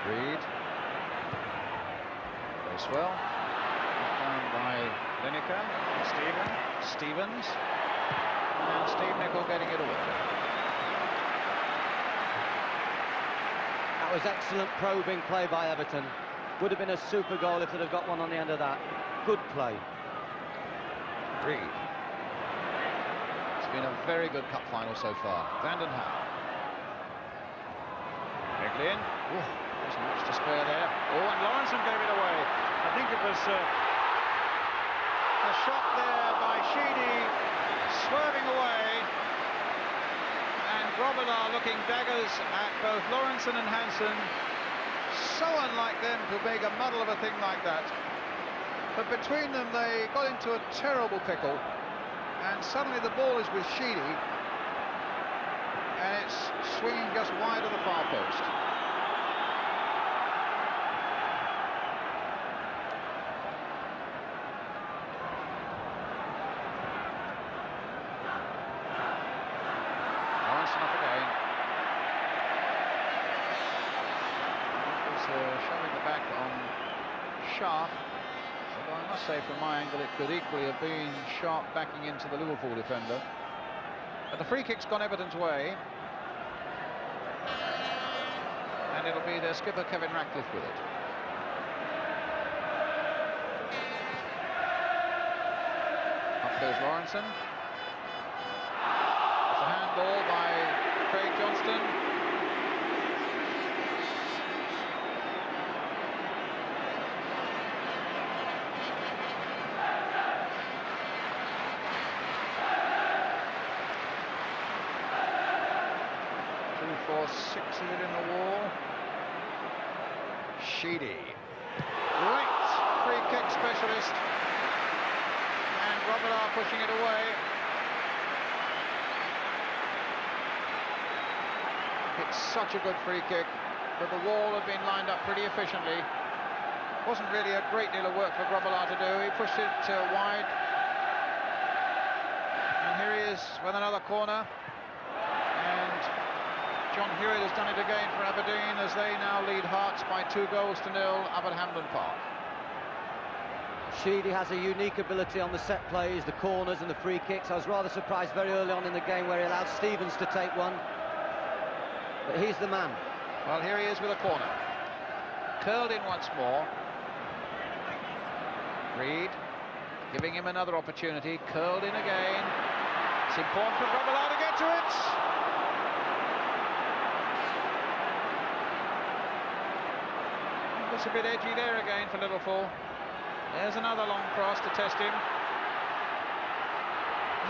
Reed. Bracewell. Down by Lineker. Stevens. And Steve Nicol getting it away. That was excellent probing play by Everton. Would have been a super goal if they'd have got one on the end of that. Good play. Reed. It's been a very good cup final so far. Vanden Hauwe. Beckley in. There's much to spare there. Oh, and Lawrenson gave it away. I think it was a shot there by Sheedy, swerving away. And Grobbelaar looking daggers at both Lawrenson and Hansen. So unlike them to make a muddle of a thing like that. But between them, they got into a terrible pickle, and suddenly the ball is with Sheedy, and it's swinging just wide of the far post. Lawrenson up again. It was showing the back on Sharp. Although I must say, from my angle, it could equally have been Sharp backing into the Liverpool defender. But the free kick's gone Everton's way. And it'll be their skipper, Kevin Ratcliffe, with it. Up goes Lawrenson. It's a handball by Craig Johnston. Six of it in the wall. Sheedy. Great free kick specialist. And Grobbelaar pushing it away. It's such a good free kick, but the wall had been lined up pretty efficiently. Wasn't really a great deal of work for Grobbelaar to do. He pushed it wide. And here he is with another corner. And John Hewitt has done it again for Aberdeen as they now lead Hearts by 2-0 up at Hampden Park. Sheedy has a unique ability on the set plays, the corners and the free kicks. I was rather surprised very early on in the game where he allowed Stevens to take one. But he's the man. Well, here he is with a corner. Curled in once more. Reed giving him another opportunity. Curled in again. It's important for Grobbelaar to get to it. Looks a bit edgy there again for Liverpool. There's another long cross to test him.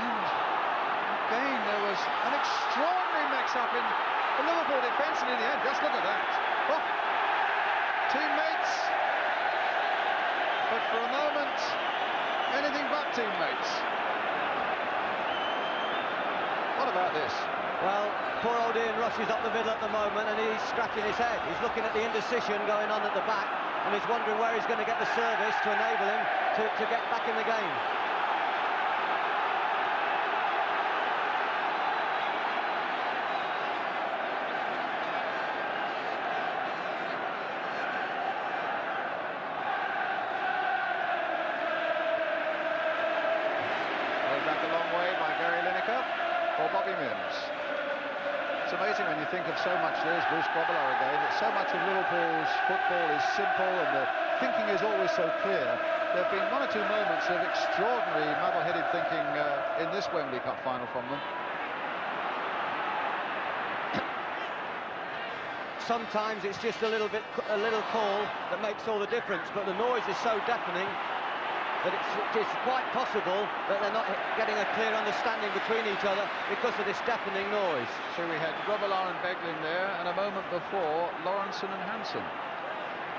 And again, there was an extraordinary mix-up in the Liverpool defence, and in the end, just look at that. Oh, teammates, but for a moment, anything but teammates. What about this? Well, poor old Ian Rush is up the middle at the moment, and he's scratching his head. He's looking at the indecision going on at the back, and he's wondering where he's going to get the service to enable him to get back in the game. Way back a long way by Gary Lineker for Bobby Mims. It's amazing when you think of so much, there's Bruce Grobbelaar again, that so much of Liverpool's football is simple and the thinking is always so clear. There have been one or two moments of extraordinary muddle-headed thinking in this Wembley Cup final from them. Sometimes it's just a little call that makes all the difference, but the noise is so deafening that it's quite possible that they're not getting a clear understanding between each other because of this deafening noise. So we had Grobbelaar and Beglin there, and a moment before, Lawrenson and Hansen.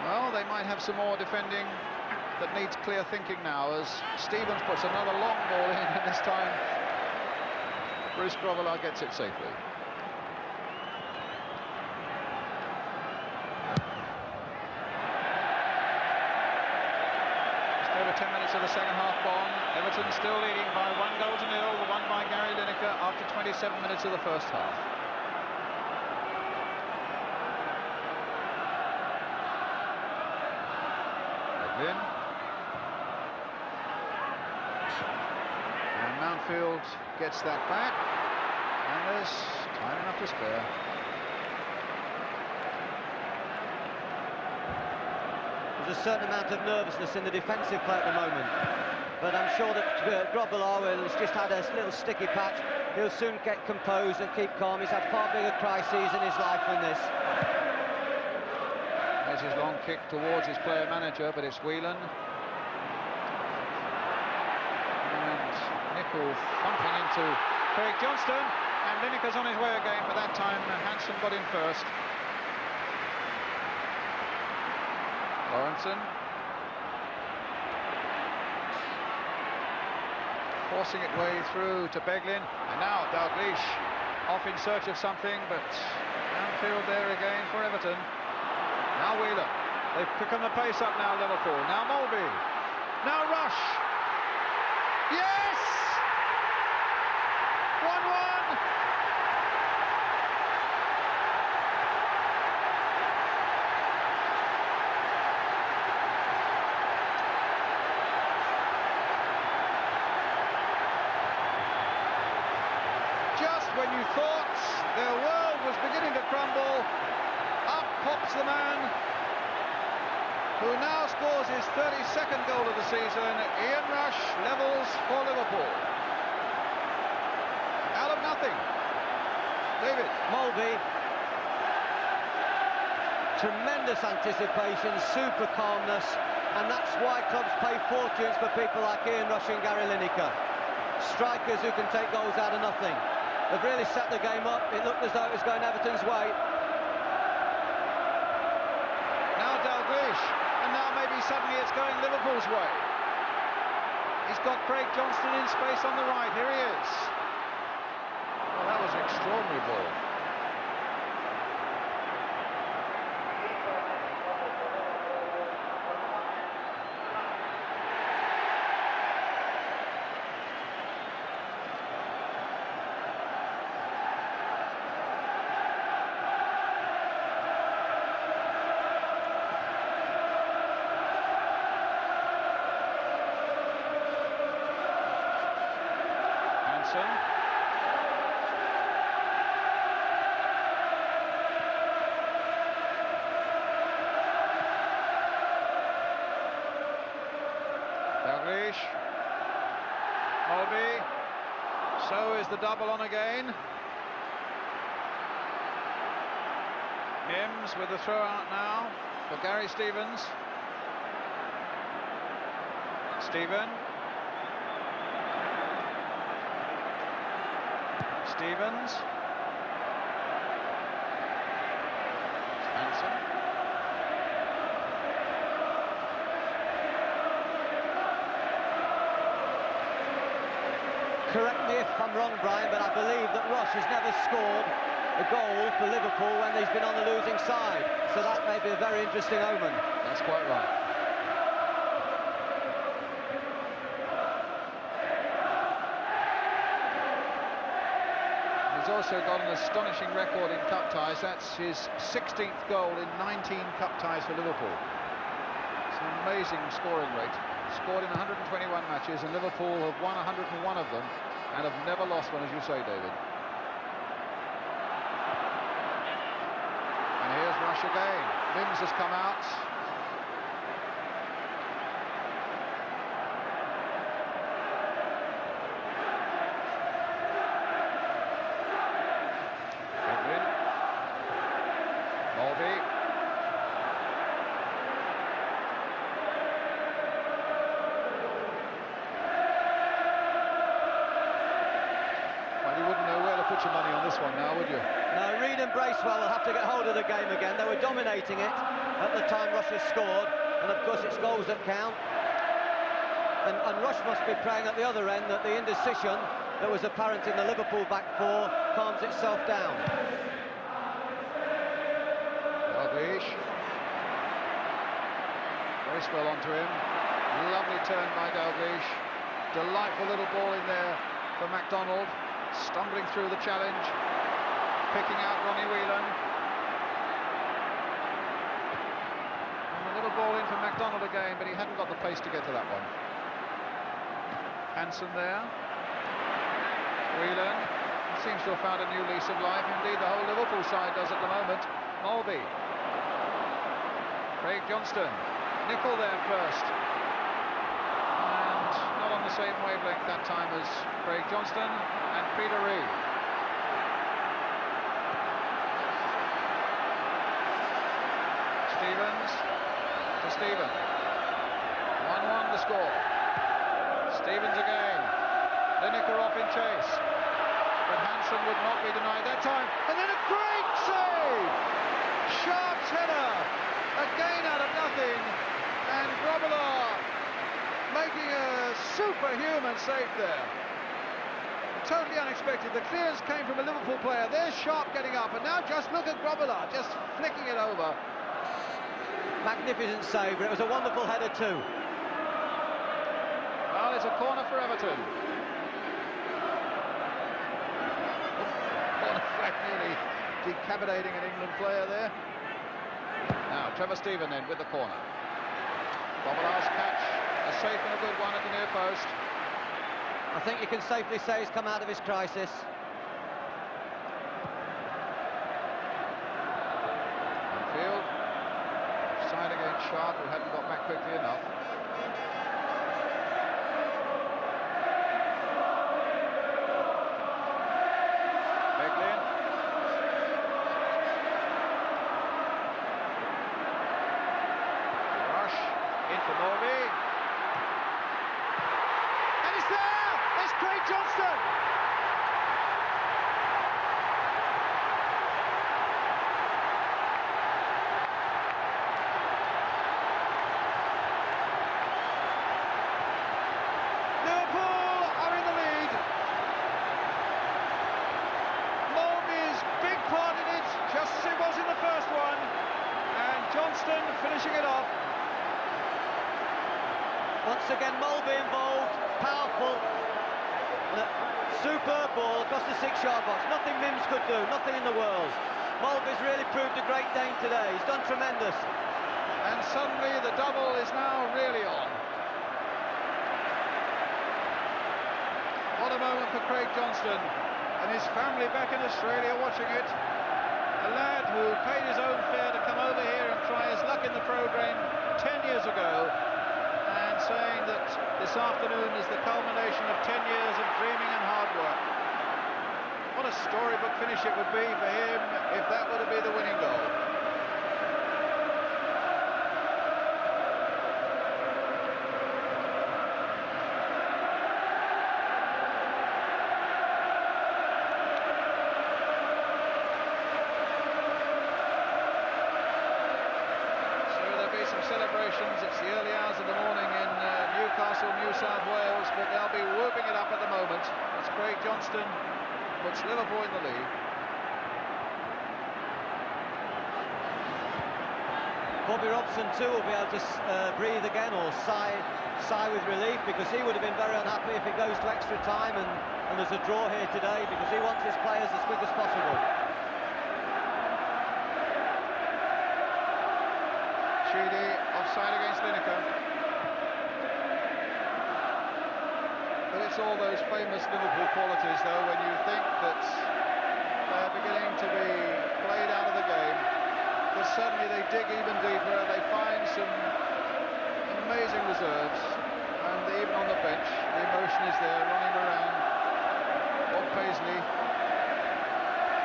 Well, they might have some more defending that needs clear thinking now, as Stevens puts another long ball in, and this time Bruce Grobbelaar gets it safely. Over 10 minutes of the second half gone. Everton still leading by 1-0, the one by Gary Lineker after 27 minutes of the first half. Edwin. And Mountfield gets that back. And there's time enough to spare. There's a certain amount of nervousness in the defensive play at the moment, but I'm sure that Grobbelaar has just had a little sticky patch. He'll soon get composed and keep calm. He's had far bigger crises in his life than this. There's his long kick towards his player manager, but it's Whelan. And Nicol thumping into Craig Johnston, and Lineker's on his way again, but that time Hansen got in first. Lawrenson forcing it way through to Beglin, and now Dalglish off in search of something, but downfield there again for Everton. Now Whelan, they've picking the pace up now, Liverpool. Now Mølby, now Rush. Yes! 1-1. When you thought their world was beginning to crumble, up pops the man who now scores his 32nd goal of the season. Ian Rush levels for Liverpool. Out of nothing. David. Mølby. Tremendous anticipation, super calmness, and that's why clubs pay fortunes for people like Ian Rush and Gary Lineker. Strikers who can take goals out of nothing. They've really set the game up. It looked as though it was going Everton's way. Now Dalglish, and now maybe suddenly it's going Liverpool's way. He's got Craig Johnston in space on the right. Here he is. Well, that was an extraordinary ball. Hansen. Dalglish. Mølby. So is the double on again. Mims with the throw out now for Gary Stevens. Stevens. Hansen. Correct me if I'm wrong, Brian, but I believe that Rush has never scored a goal for Liverpool when he's been on the losing side. So that may be a very interesting omen. That's quite right. He's also got an astonishing record in cup ties. That's his 16th goal in 19 cup ties for Liverpool. It's an amazing scoring rate. Scored in 121 matches, and Liverpool have won 101 of them and have never lost one, as you say, David. And here's Rush again. Mims has come out. Mølby. Well, you wouldn't know where to put your money on this one now, would you? No, Reed and Bracewell will have to get hold of the game again. They were dominating it at the time Rush has scored, and of course it's goals that count. And Rush must be praying at the other end that the indecision that was apparent in the Liverpool back four calms itself down. Dalglish. Bracewell onto him. Lovely turn by Dalglish. Delightful little ball in there for MacDonald. Stumbling through the challenge. Picking out Ronnie Whelan. And a little ball in for MacDonald again, but he hadn't got the pace to get to that one. Hansen there. Whelan seems to have found a new lease of life. Indeed, the whole Liverpool side does at the moment. Mølby. Craig Johnston. Nickel there first. And not on the same wavelength that time as Craig Johnston and Peter Reid. Stevens to Stevens. 1-1 the score. Stevens again. Lineker off in chase. But Hansen would not be denied that time. And then a great save! Sharp's header. Again out of nothing. And Grobbelaar making a superhuman save there. Totally unexpected. The clearance came from a Liverpool player. There's Sharp getting up. And now just look at Grobbelaar just flicking it over. Magnificent save, but it was a wonderful header too. Well, it's a corner for Everton. Corner flag nearly decapitating an England player there. Now, Trevor Stephen then with the corner. Grobbelaar's catch, a safe and a good one at the near post. I think you can safely say he's come out of his crisis. Field. Side against Sharp, who hadn't got back quickly enough. Beglin. Rush in for Mølby. And it's there! It's Craig Johnston! Johnston finishing it off. Once again, Mølby involved, powerful. And a superb ball across the 6-yard box. Nothing Mims could do, nothing in the world. Mølby's really proved a great Dane today. He's done tremendous. And suddenly the double is now really on. What a moment for Craig Johnston and his family back in Australia watching it. A lad who paid his own fare to come over here and try his luck in the pro game 10 years ago, and saying that this afternoon is the culmination of 10 years of dreaming and hard work. What a storybook finish it would be for him if that were to be the winning goal. Celebrations. It's the early hours of the morning in Newcastle, New South Wales, but they'll be whooping it up at the moment as Craig Johnston puts Liverpool in the lead. Bobby Robson too will be able to breathe again, or sigh with relief, because he would have been very unhappy if it goes to extra time and there's a draw here today, because he wants his players as quick as possible. Offside against Lineker. But it's all those famous Liverpool qualities, though, when you think that they're beginning to be played out of the game, that suddenly they dig even deeper, they find some amazing reserves, and even on the bench, the emotion is there, running around. Bob Paisley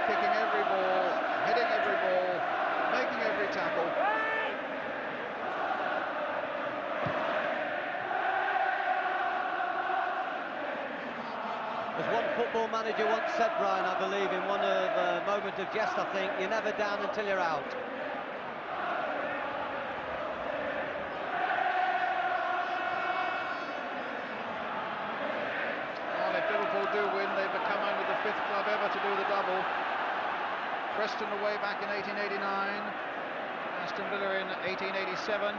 kicking every ball, hitting every ball, making every tackle. As one football manager once said, Brian, I believe, in one of a moment of jest, I think, you're never down until you're out. Well, if Liverpool do win, they become only the 5th club ever to do the double. Preston away back in 1889, Aston Villa in 1887.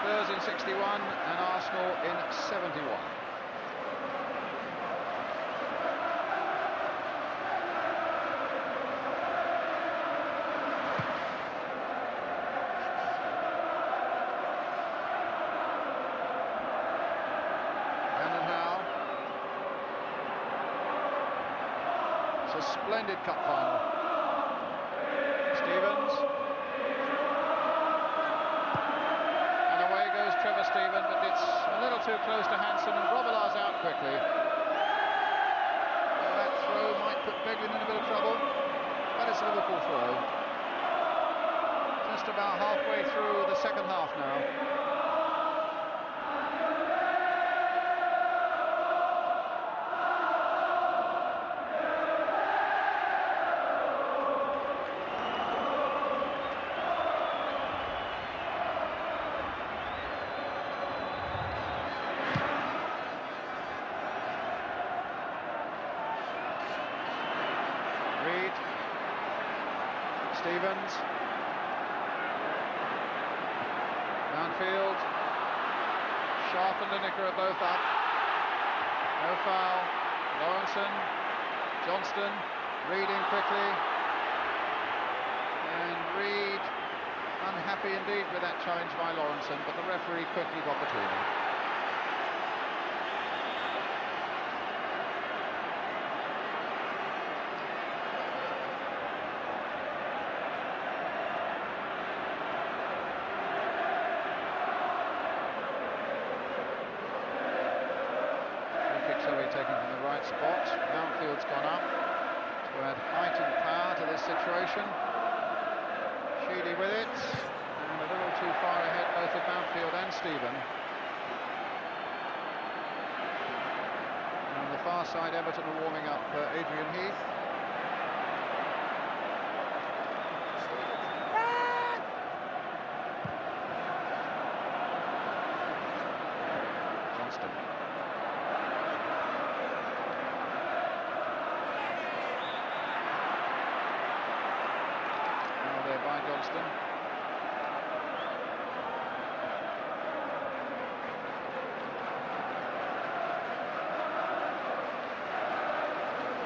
Spurs in 61 and Arsenal in 71. Brandon Howe. It's a splendid cup final. Stevens. Stephen, but it's a little too close to Hansen, and Grobbelaar's out quickly. Well, that throw might put Beglin in a bit of trouble, but it's a Liverpool throw. Just about halfway through the second half now. Stevens, downfield, Sharp and Lineker are both up, no foul, Lawrenson, Johnston, Reed in quickly, and Reed unhappy indeed with that challenge by Lawrenson, but the referee quickly got between them. Taken from the right spot. Mountfield's gone up to add height and power to this situation. Sheedy with it, and a little too far ahead both of Mountfield and Stephen. On the far side, Everton are warming up Adrian Heath. Johnston. By Johnston.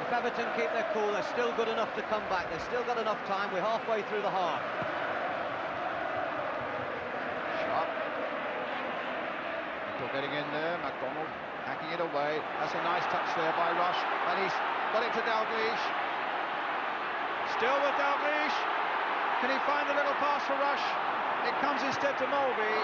If Everton keep their cool, they're still good enough to come back. They've still got enough time. We're halfway through the half. Sharp. Still getting in there, McDonald hacking it away. That's a nice touch there by Rush, and he's got it to Dalglish. Still with Dalglish. Can he find the little pass for Rush? It comes instead to Mølby.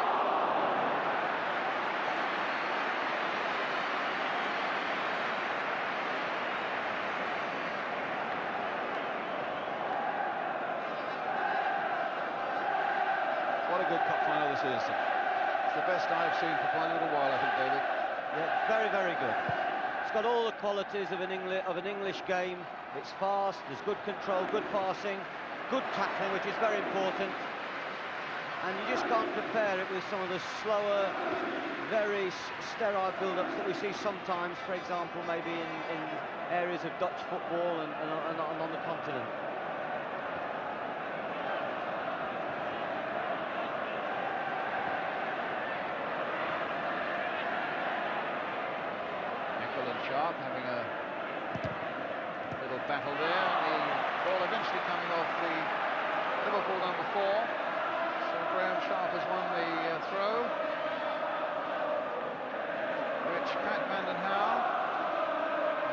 What a good cup final this is. It's the best I've seen for quite a little while, I think, David. Yeah, very, very good. It's got all the qualities of an English game. It's fast, there's good control, good passing, good tackling, which is very important. And you just can't compare it with some of the slower, very sterile build-ups that we see sometimes, for example, maybe in areas of Dutch football and on the continent. Sharp having a little battle there. The ball eventually coming off the Liverpool number 4. So Graham Sharp has won the throw, which Pat van den Houw,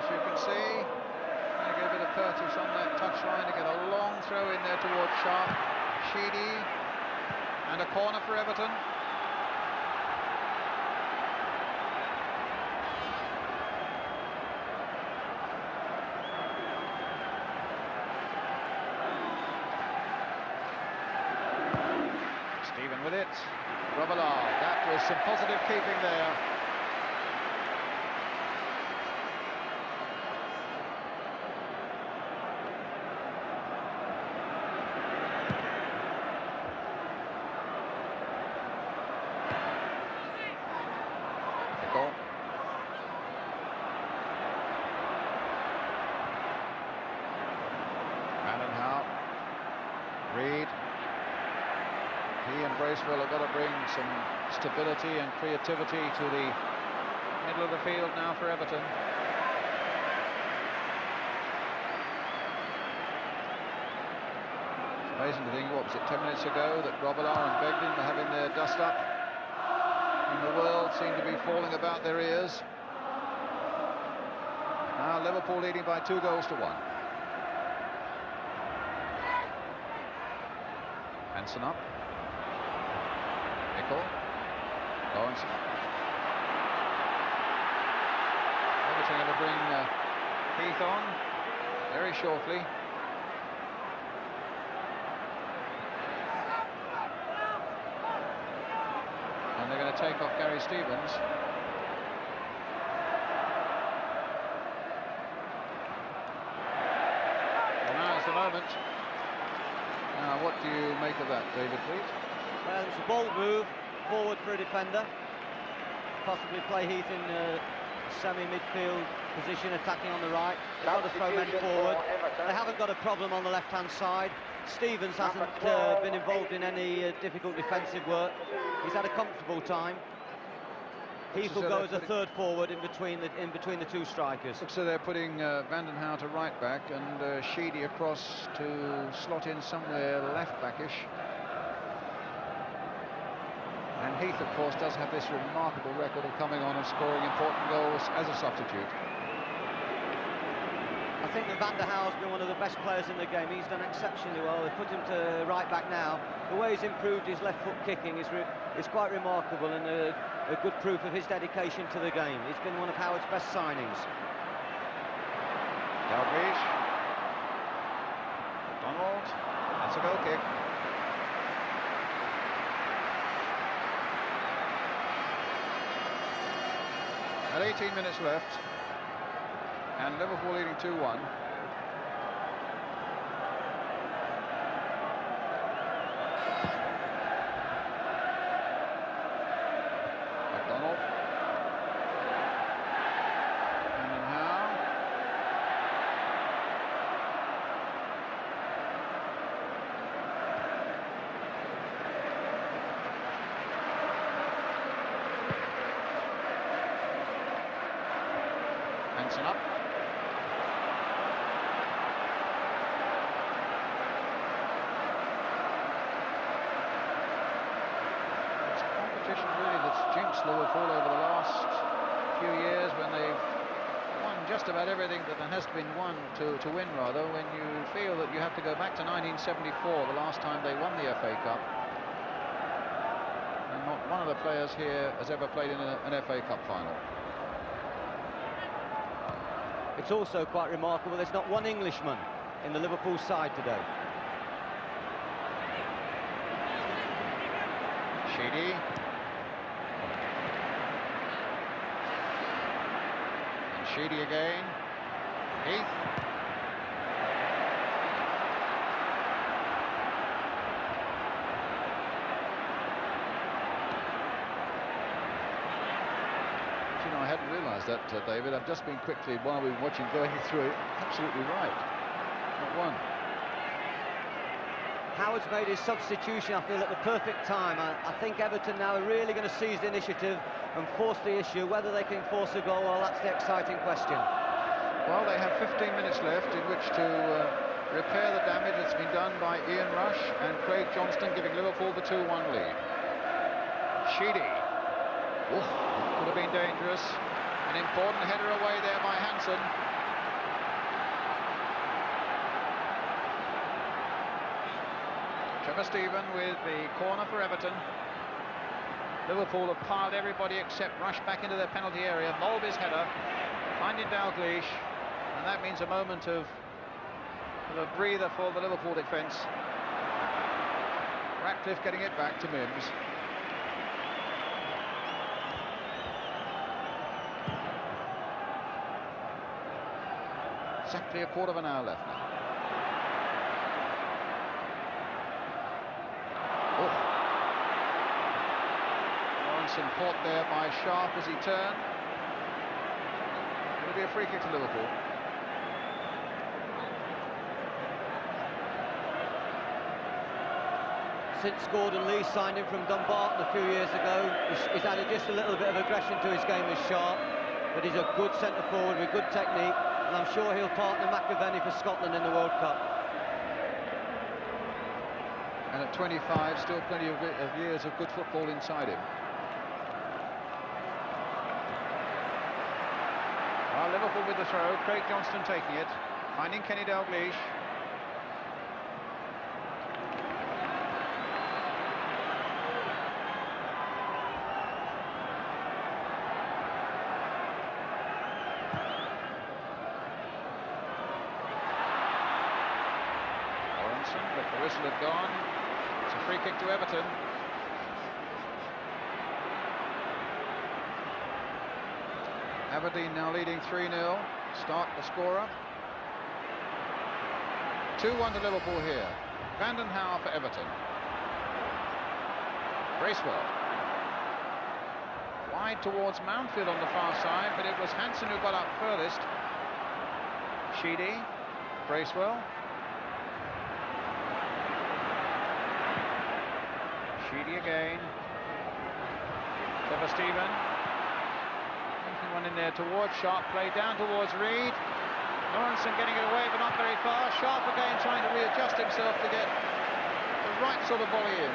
as you can see, trying to get a bit of purchase on that touchline to get a long throw in there towards Sharp. Sheedy, and a corner for Everton. Stephen with it. Robillard. That was some positive keeping there. Nicol. Alan Hansen. Reed. He and Bracewell have got to bring some stability and creativity to the middle of the field now for Everton. It's amazing to think, what was it, 10 minutes ago, that Robillard and Begdin were having their dust up, and the world seemed to be falling about their ears. Now Liverpool leading by 2 goals to 1. Hansen up. Nicol. Lawrence. Everton going to bring Heath on very shortly. And they're going to take off Gary Stevens. Well, now is the moment. Now, what do you make of that, David, please? Well, it's a bold move forward for a defender. Possibly play Heath in a semi-midfield position, attacking on the right. They've got to throw men forward. They haven't got a problem on the left-hand side. Stevens hasn't been involved in any difficult defensive work. He's had a comfortable time. Heath will go as a third forward in between the 2 strikers. Looks like they're putting Van den Houw to right back and Sheedy across to slot in somewhere left backish. And Heath, of course, does have this remarkable record of coming on and scoring important goals as a substitute. I think that Van der Houw's been one of the best players in the game. He's done exceptionally well. They put him to right back now. The way he's improved his left foot kicking is quite remarkable, and a good proof of his dedication to the game. He's been one of Howard's best signings. Dalglish. Donald. That's a goal kick. At 18 minutes left, and Liverpool leading 2-1. McDonald. Van den Houw. Hansen up. It's competition really that's jinxed Liverpool over the last few years, when they've won just about everything that there has been won to win, rather, when you feel that you have to go back to 1974, the last time they won the FA Cup. And not one of the players here has ever played in an FA Cup final. It's also quite remarkable there's not one Englishman in the Liverpool side today. Sheedy. And Sheedy again. Heath. You know, I hadn't realised that, David. I've just been quickly, while we were watching, going through it. Absolutely right. Not one. Howard's made his substitution, I feel, at the perfect time. I think Everton now are really going to seize the initiative and force the issue. Whether they can force a goal, well, that's the exciting question. Well, they have 15 minutes left in which to repair the damage that's been done by Ian Rush and Craig Johnston, giving Liverpool the 2-1 lead. Sheedy. Oof, could have been dangerous. An important header away there by Hansen. Trevor Stephen with the corner for Everton. Liverpool have piled everybody except Rush back into their penalty area. Mølby's header, finding Dalglish, and that means a moment of a breather for the Liverpool defence. Ratcliffe getting it back to Mims. Exactly a quarter of an hour left now. Caught there by Sharp as he turned. It'll be a free kick to Liverpool. Since Gordon Lee signed him from Dumbarton a few years ago, he's added just a little bit of aggression to his game as Sharp, but he's a good centre forward with good technique, and I'm sure he'll partner McAvenny for Scotland in the World Cup. And at 25, still plenty of years of good football inside him. Liverpool with the throw, Craig Johnston taking it, finding Kenny Dalglish. Lawrenson, but the whistle had gone. It's a free kick to Everton. Aberdeen now leading 3-0. Stark the scorer. 2-1 to Liverpool here. Vanden Hauwe for Everton. Bracewell. Wide towards Mountfield on the far side, but it was Hansen who got up furthest. Sheedy. Bracewell. Sheedy again. Trevor Stephen. One in there towards Sharp, play down towards Reed. Lawrenson getting it away, but not very far. Sharp again trying to readjust himself to get the right sort of volley in.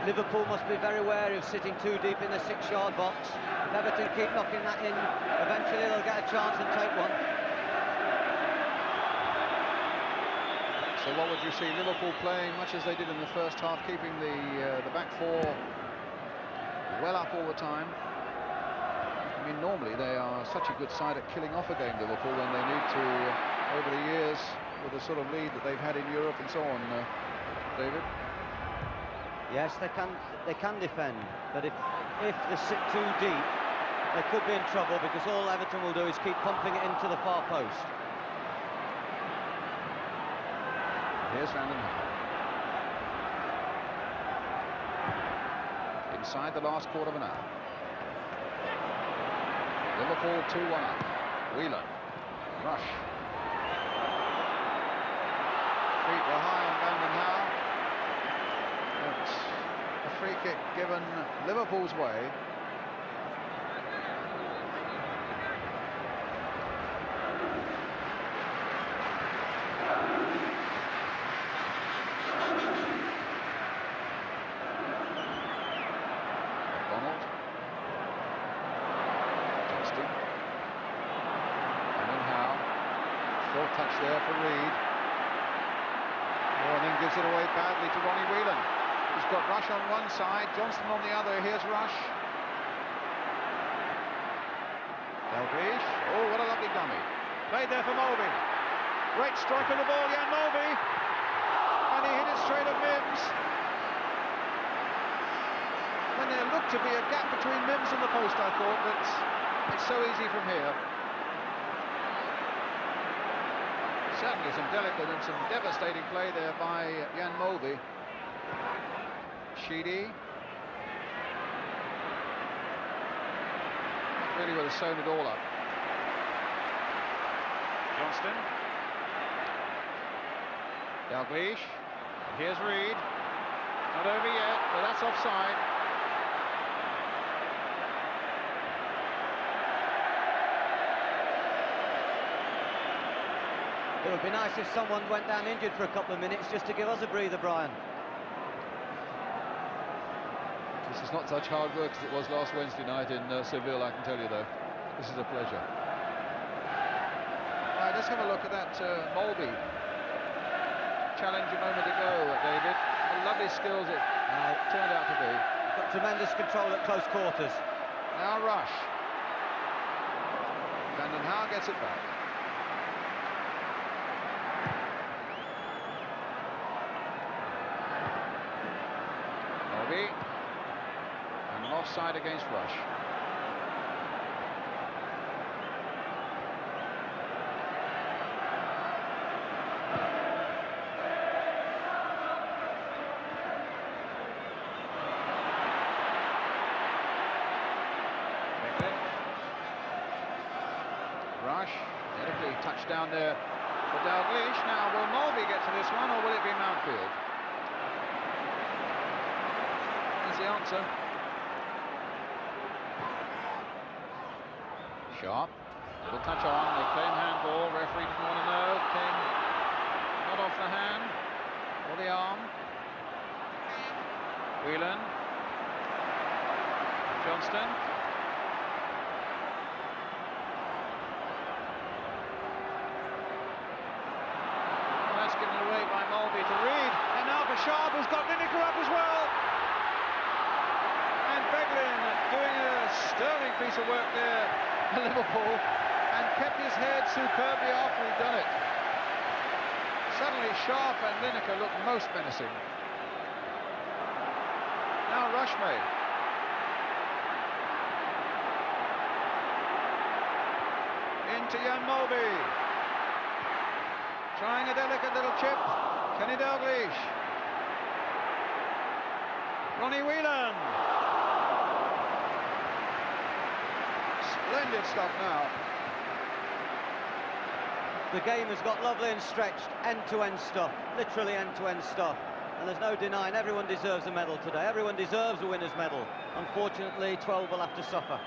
Liverpool must be very wary of sitting too deep in the 6-yard box. If Everton keep knocking that in, eventually they'll get a chance and take one. So what would you see? Liverpool playing much as they did in the first half, keeping the back four well up all the time. I mean, normally they are such a good side at killing off a game, Liverpool, when they need to, over the years, with the sort of lead that they've had in Europe and so on, David. Yes, they can defend, but if they sit too deep, they could be in trouble, because all Everton will do is keep pumping it into the far post. Here's Vanden Hauwe. Inside the last quarter of an hour. Liverpool 2-1 up. Whelan. Rush. Feet were high on Vanden Hauwe. It's a free kick given Liverpool's way. Short touch there for Reed. Oh, and then gives it away badly to Ronnie Whelan. He's got Rush on one side, Johnston on the other. Here's Rush. Dalglish. Oh, what a lovely dummy. Played there for Mølby. Great strike of the ball, Jan Mølby. And he hit it straight at Mims. When there looked to be a gap between Mims and the post, I thought that it's so easy from here. Certainly some delicate and some devastating play there by Jan Mølby. Sheedy. Really would have sewn it all up. Johnston. Dalglish. Here's Reed. Not over yet, but that's offside. It would be nice if someone went down injured for a couple of minutes just to give us a breather, Brian. This is not such hard work as it was last Wednesday night in Seville, I can tell you, though. This is a pleasure. Right, let's have a look at that Mølby challenge a moment ago, David. The lovely skills it turned out to be. Got tremendous control at close quarters. Now Rush. Brandon Howe gets it back. Mølby. And an offside against Rush. Rush, delicately touched down there for Dalglish. Now, will Mølby get to this one, or will it be Mountfield? That's the answer. Sharp, little touch on, they claim handball, referee didn't want to know, came not off the hand, or the arm. Whelan. Johnston. Given away by Mølby to Reed, and now for Sharp, who's got Lineker up as well. And Beglin doing a sterling piece of work there for Liverpool, and kept his head superbly after he'd done it. Suddenly Sharp and Lineker look most menacing. Now Rush made. Into Jan Mølby. Trying a delicate little chip. Kenny Dalglish. Ronnie Whelan. Splendid stuff now. The game has got lovely and stretched, end-to-end stuff, literally end-to-end stuff. And there's no denying everyone deserves a medal today. Everyone deserves a winner's medal. Unfortunately, 12 will have to suffer.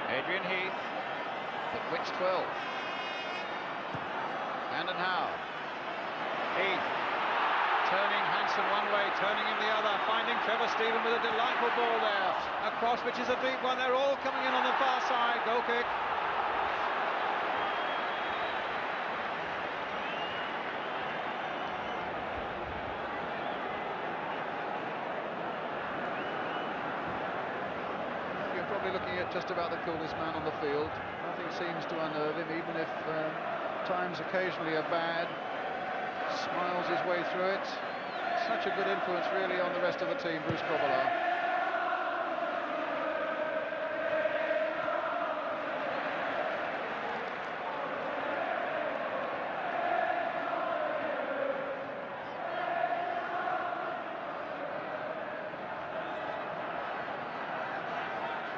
Adrian Heath. But which 12? Brandon Howe. Heath. Turning Hansen one way, turning him the other, finding Trevor Stephen with a delightful ball there. Across, which is a deep one. They're all coming in on the far side. Goal kick. Probably looking at just about the coolest man on the field. Nothing seems to unnerve him, even if times occasionally are bad. Smiles his way through it. Such a good influence really on the rest of the team, Bruce Grobbelaar.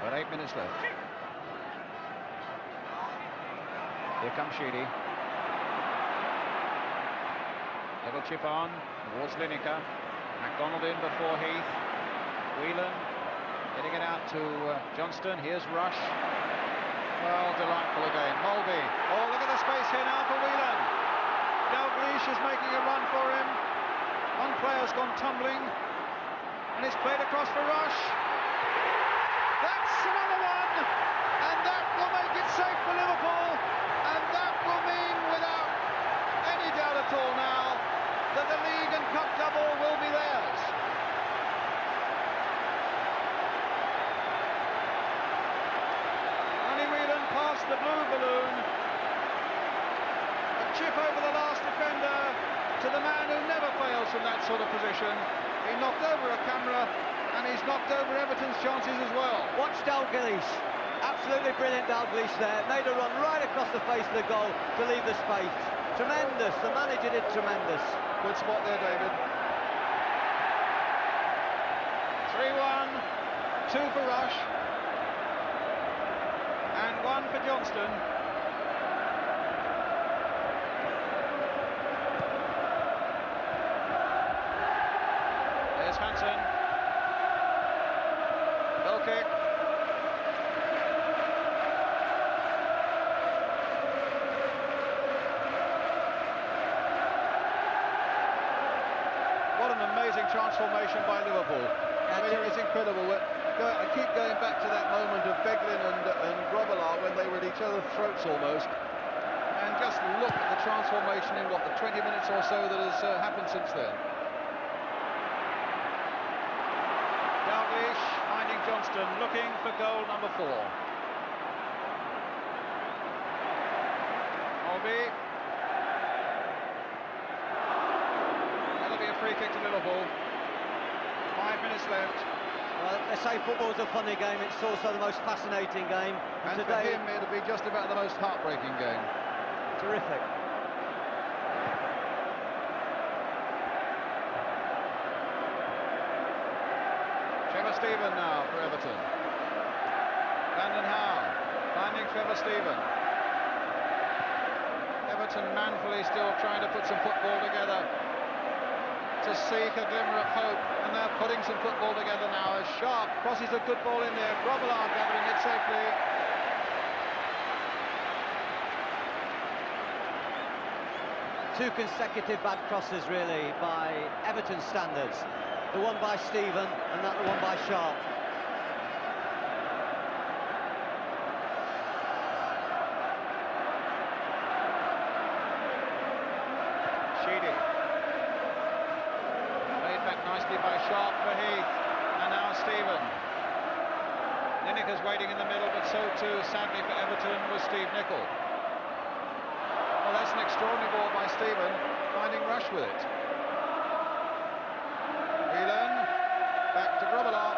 But 8 minutes left. Here comes Sheedy. Little chip on towards Lineker. MacDonald in before Heath. Whelan getting it out to Johnston. Here's Rush. Well, delightful again. Mølby. Oh, look at the space here now for Whelan. Dalglish is making a run for him. One player's gone tumbling. And it's played across for Rush. That's another one, and that will make the blue balloon. A chip over the last defender to the man who never fails from that sort of position. He knocked over a camera, and he's knocked over Everton's chances as well. Watch Dalglish. Absolutely brilliant Dalglish there. Made a run right across the face of the goal to leave the space. Tremendous. The manager did tremendous. Good spot there, David. 3-1, 2 for Rush, and 1 for Johnston. There's Hansen. Goal kick. What an amazing transformation by Liverpool. I mean, it's incredible. I keep going back to that moment of Beglin and Grobbelaar when they were at each other's throats almost. And just look at the transformation in, what, the 20 minutes or so that has happened since then. Dalglish finding Johnston, looking for goal number 4. Mølby. That'll be a free kick to Liverpool. 5 minutes left. Well, they say football's a funny game, it's also the most fascinating game. And today, for him, it'll be just about the most heartbreaking game. Terrific. Trevor Stephen now for Everton. Brandon Howe finding Trevor Stephen. Everton manfully still trying to put some football together, to seek a glimmer of hope, and they're putting some football together now as Sharp crosses a good ball in there. Grobbelaar gathering it safely. Two consecutive bad crosses, really, by Everton standards. The one by Stephen and that the one by Sharp. Sheedy. Laid back nicely by Sharp for Heath. And now Stephen. Lineker's waiting in the middle, but so too, sadly for Everton, was Steve Nicol. Well, that's an extraordinary ball by Stephen, finding Rush with it. Whelan, back to Grobbelaar.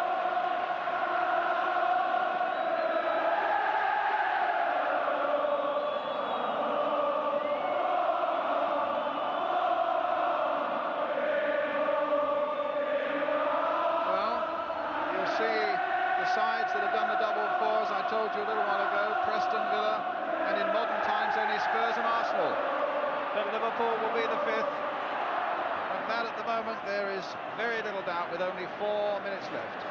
Well, you'll see the sides that have done the double before, as I told you a little while ago, Preston, Villa, and in modern times only Spurs and Arsenal. But Liverpool will be the 5th. Of that at the moment there is very little doubt, with only 4 minutes left.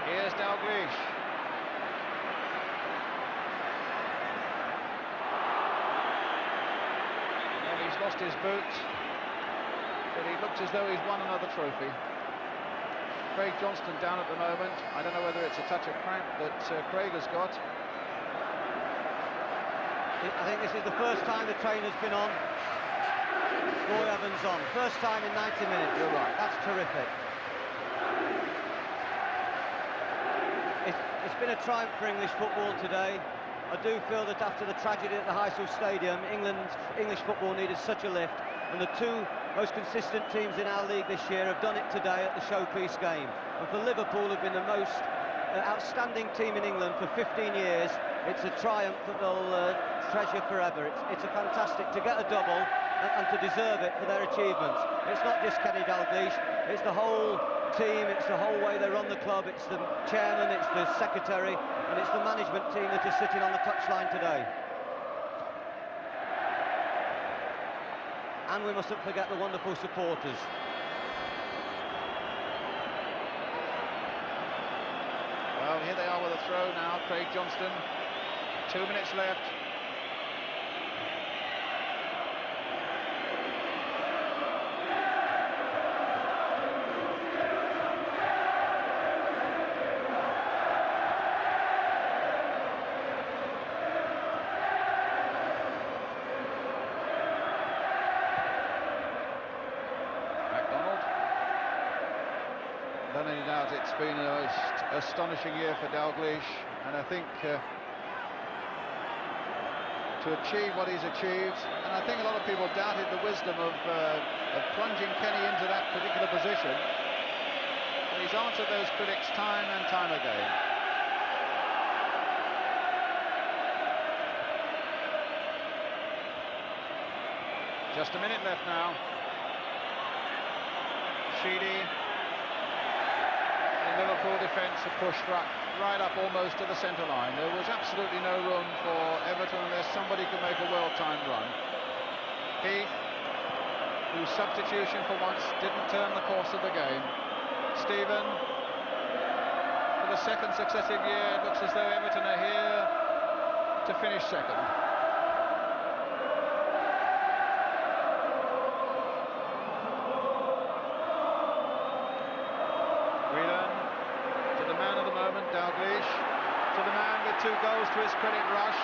Here's Dalglish. Well, he's lost his boot, but he looks as though he's won another trophy. Craig Johnston down at the moment. I don't know whether it's a touch of cramp that Craig has got. I think this is the first time the trainer's been on. Roy Evans on. First time in 90 minutes. You're right. That's terrific. It's been a triumph for English football today. I do feel that after the tragedy at the Highfield Stadium, English football needed such a lift, and the two most consistent teams in our league this year have done it today at the showpiece game. And for Liverpool, have been the most outstanding team in England for 15 years. It's a triumph that they'll treasure forever. It's a fantastic to get a double and to deserve it for their achievements. It's not just Kenny Dalglish, it's the whole team, it's the whole way they run the club, it's the chairman, it's the secretary, and it's the management team that is sitting on the touchline today. And we mustn't forget the wonderful supporters. Well, here they are with a throw now, Craig Johnston. 2 minutes left. without any doubt, it's been a most astonishing year for Dalglish, and I think to achieve what he's achieved, and I think a lot of people doubted the wisdom of plunging Kenny into that particular position, but he's answered those critics time and time again. Just a minute left now. Sheedy. The Liverpool defence have pushed right up almost to the centre line. There was absolutely no room for Everton unless somebody could make a well-timed run. Heath, whose substitution for once didn't turn the course of the game. Stephen, for the second successive year, it looks as though Everton are here to finish second. Dalglish, to the man with 2 goals to his credit, Rush,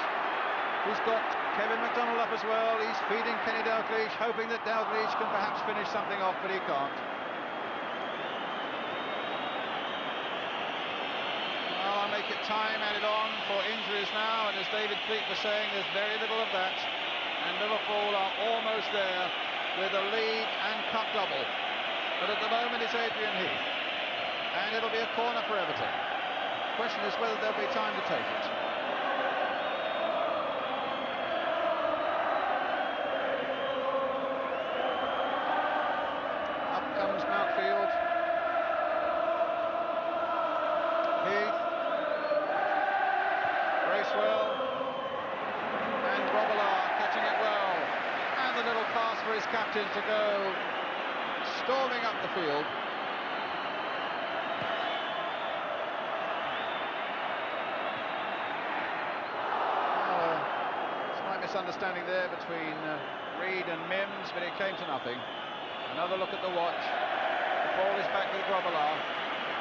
who's got Kevin McDonald up as well. He's feeding Kenny Dalglish, hoping that Dalglish can perhaps finish something off, but he can't. Well, I'll make it time added on for injuries now, and as David Fleet was saying, there's very little of that, and Liverpool are almost there with a league and cup double. But at the moment it's Adrian Heath, and it'll be a corner for Everton. The question is whether there'll be time to take it. Up comes Mountfield. Heath. Bracewell. And Grobbelaar catching it well. And the little pass for his captain to go storming up the field. Misunderstanding there between Reid and Mims, but it came to nothing. Another look at the watch. The ball is back with Grobbelaar.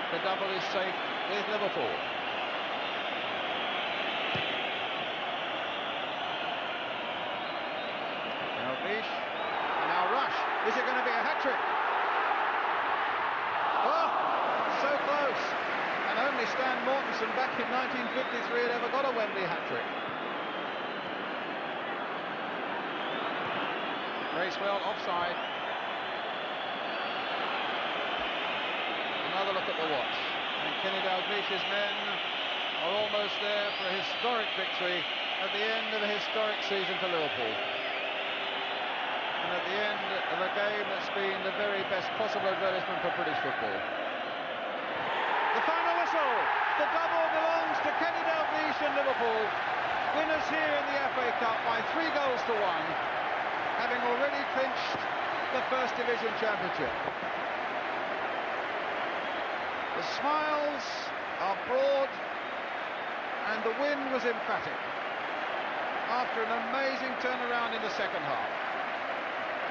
The double is safe with Liverpool. Dalglish. And now Rush. Is it going to be a hat-trick? Oh, so close. And only Stan Mortensen back in 1953 had ever got a Wembley hat-trick. Bracewell offside. Another look at the watch. And Kenny Dalglish's men are almost there for a historic victory at the end of a historic season for Liverpool. And at the end of a game that's been the very best possible advertisement for British football. The final whistle. The double belongs to Kenny Dalglish and Liverpool. Winners here in the FA Cup by 3 goals to 1. Having already clinched the First Division Championship. The smiles are broad and the win was emphatic after an amazing turnaround in the second half,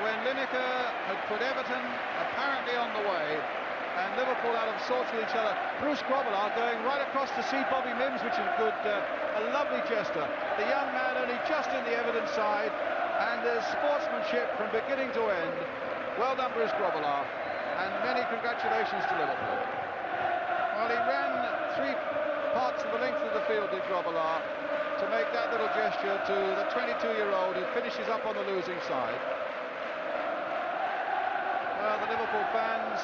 when Lineker had put Everton apparently on the way and Liverpool out of sorts with each other. Bruce Grobbelaar going right across to see Bobby Mims, which is good, a lovely gesture. The young man only just in the Everton side. And there's sportsmanship from beginning to end. Well done, Bruce Grobbelaar, and many congratulations to Liverpool. Well, he ran 3 parts of the length of the field, did Grobbelaar, to make that little gesture to the 22-year-old who finishes up on the losing side. Well, the Liverpool fans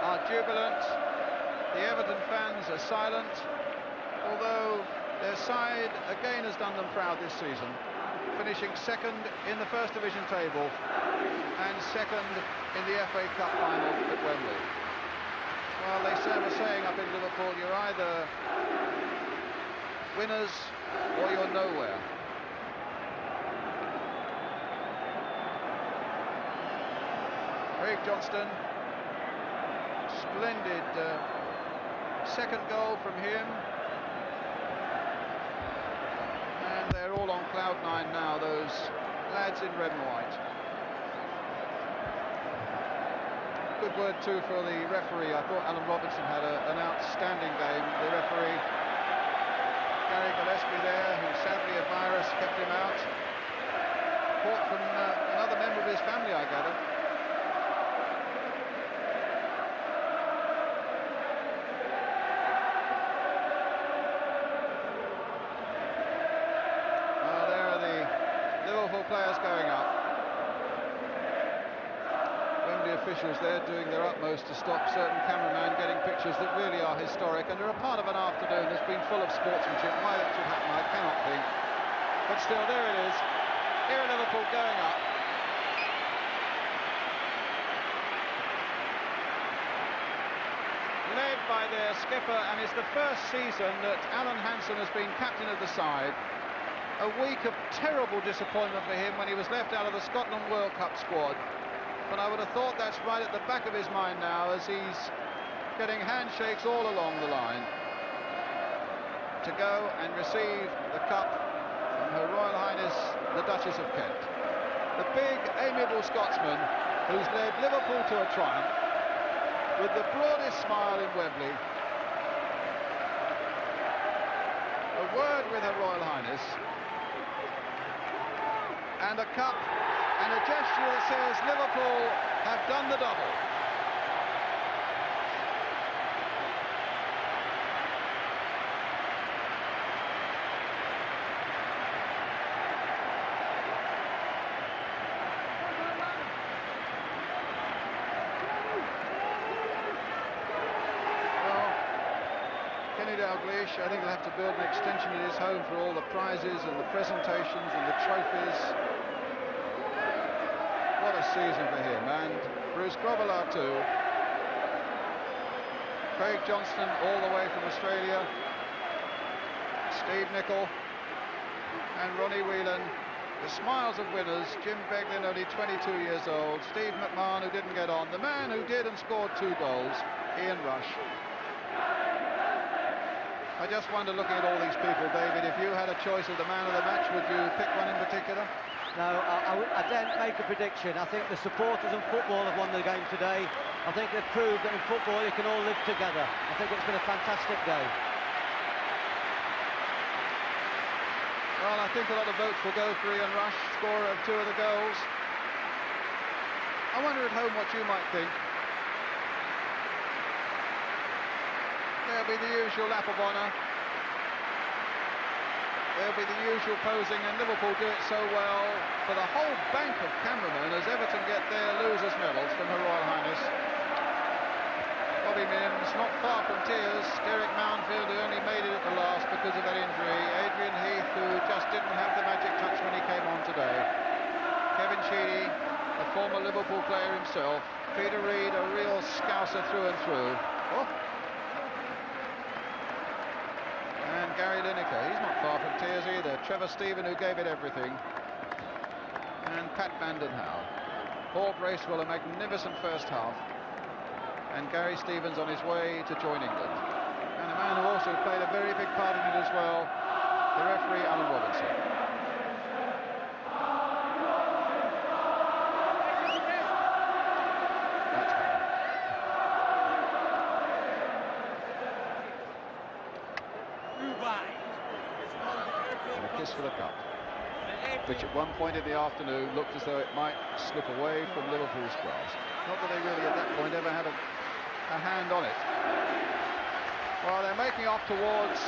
are jubilant. The Everton fans are silent, although their side again has done them proud this season, finishing second in the First Division table and second in the FA Cup final at Wembley. Well, they were saying up in Liverpool, you're either winners or you're nowhere. Craig Johnston, splendid second goal from him. They're all on cloud 9 now, those lads in red and white. Good word too for the referee. I thought Alan Robertson had an outstanding game. The referee, Gary Gillespie there, who sadly a virus kept him out. Caught from another member of his family, I gather. the officials there doing their utmost to stop certain cameramen getting pictures that really are historic, and they're a part of an afternoon that's been full of sportsmanship. Why that should happen, I cannot think. But still, there it is. Here are Liverpool going up. Led by their skipper, and it's the first season that Alan Hansen has been captain of the side. A week of terrible disappointment for him when he was left out of the Scotland World Cup squad. But I would have thought that's right at the back of his mind now, as he's getting handshakes all along the line to go and receive the cup from Her Royal Highness the Duchess of Kent. The big, amiable Scotsman who's led Liverpool to a triumph with the broadest smile in Wembley. A word with Her Royal Highness, and a cup, and a gesture that says Liverpool have done the double. Dalglish, I think he'll have to build an extension at his home for all the prizes and the presentations and the trophies. What a season for him, and Bruce Grobbelaar too. Craig Johnston all the way from Australia, Steve Nicol and Ronnie Whelan. The smiles of winners. Jim Beglin, only 22 years old. Steve McMahon, who didn't get on. The man who did and scored 2 goals, Ian Rush. I just wonder, looking at all these people, David, if you had a choice of the man of the match, would you pick one in particular? No, I don't make a prediction. I think the supporters and football have won the game today. I think they've proved that in football you can all live together. I think it's been a fantastic day. Well, I think a lot of votes will go for Ian Rush, scorer of 2 of the goals. I wonder at home what you might think. There'll be the usual lap of honour. There'll be the usual posing, and Liverpool do it so well for the whole bank of cameramen as Everton get their losers' medals from Her Royal Highness. Bobby Mims, not far from tears. Derek Mounfield, who only made it at the last because of that injury. Adrian Heath, who just didn't have the magic touch when he came on today. Kevin Sheedy, a former Liverpool player himself. Peter Reid, a real scouser through and through. Oh. And Gary Lineker, he's not far from tears either. Trevor Stephen, who gave it everything. And Pat Vanden Hauwe. Paul Bracewell, a magnificent first half. And Gary Stevens on his way to join England. And a man who also played a very big part in it as well, the referee Alan Robinson. And a kiss for the cup, which at one point in the afternoon looked as though it might slip away from Liverpool's grasp. Not that they really at that point ever had a hand on it. Well, they're making off towards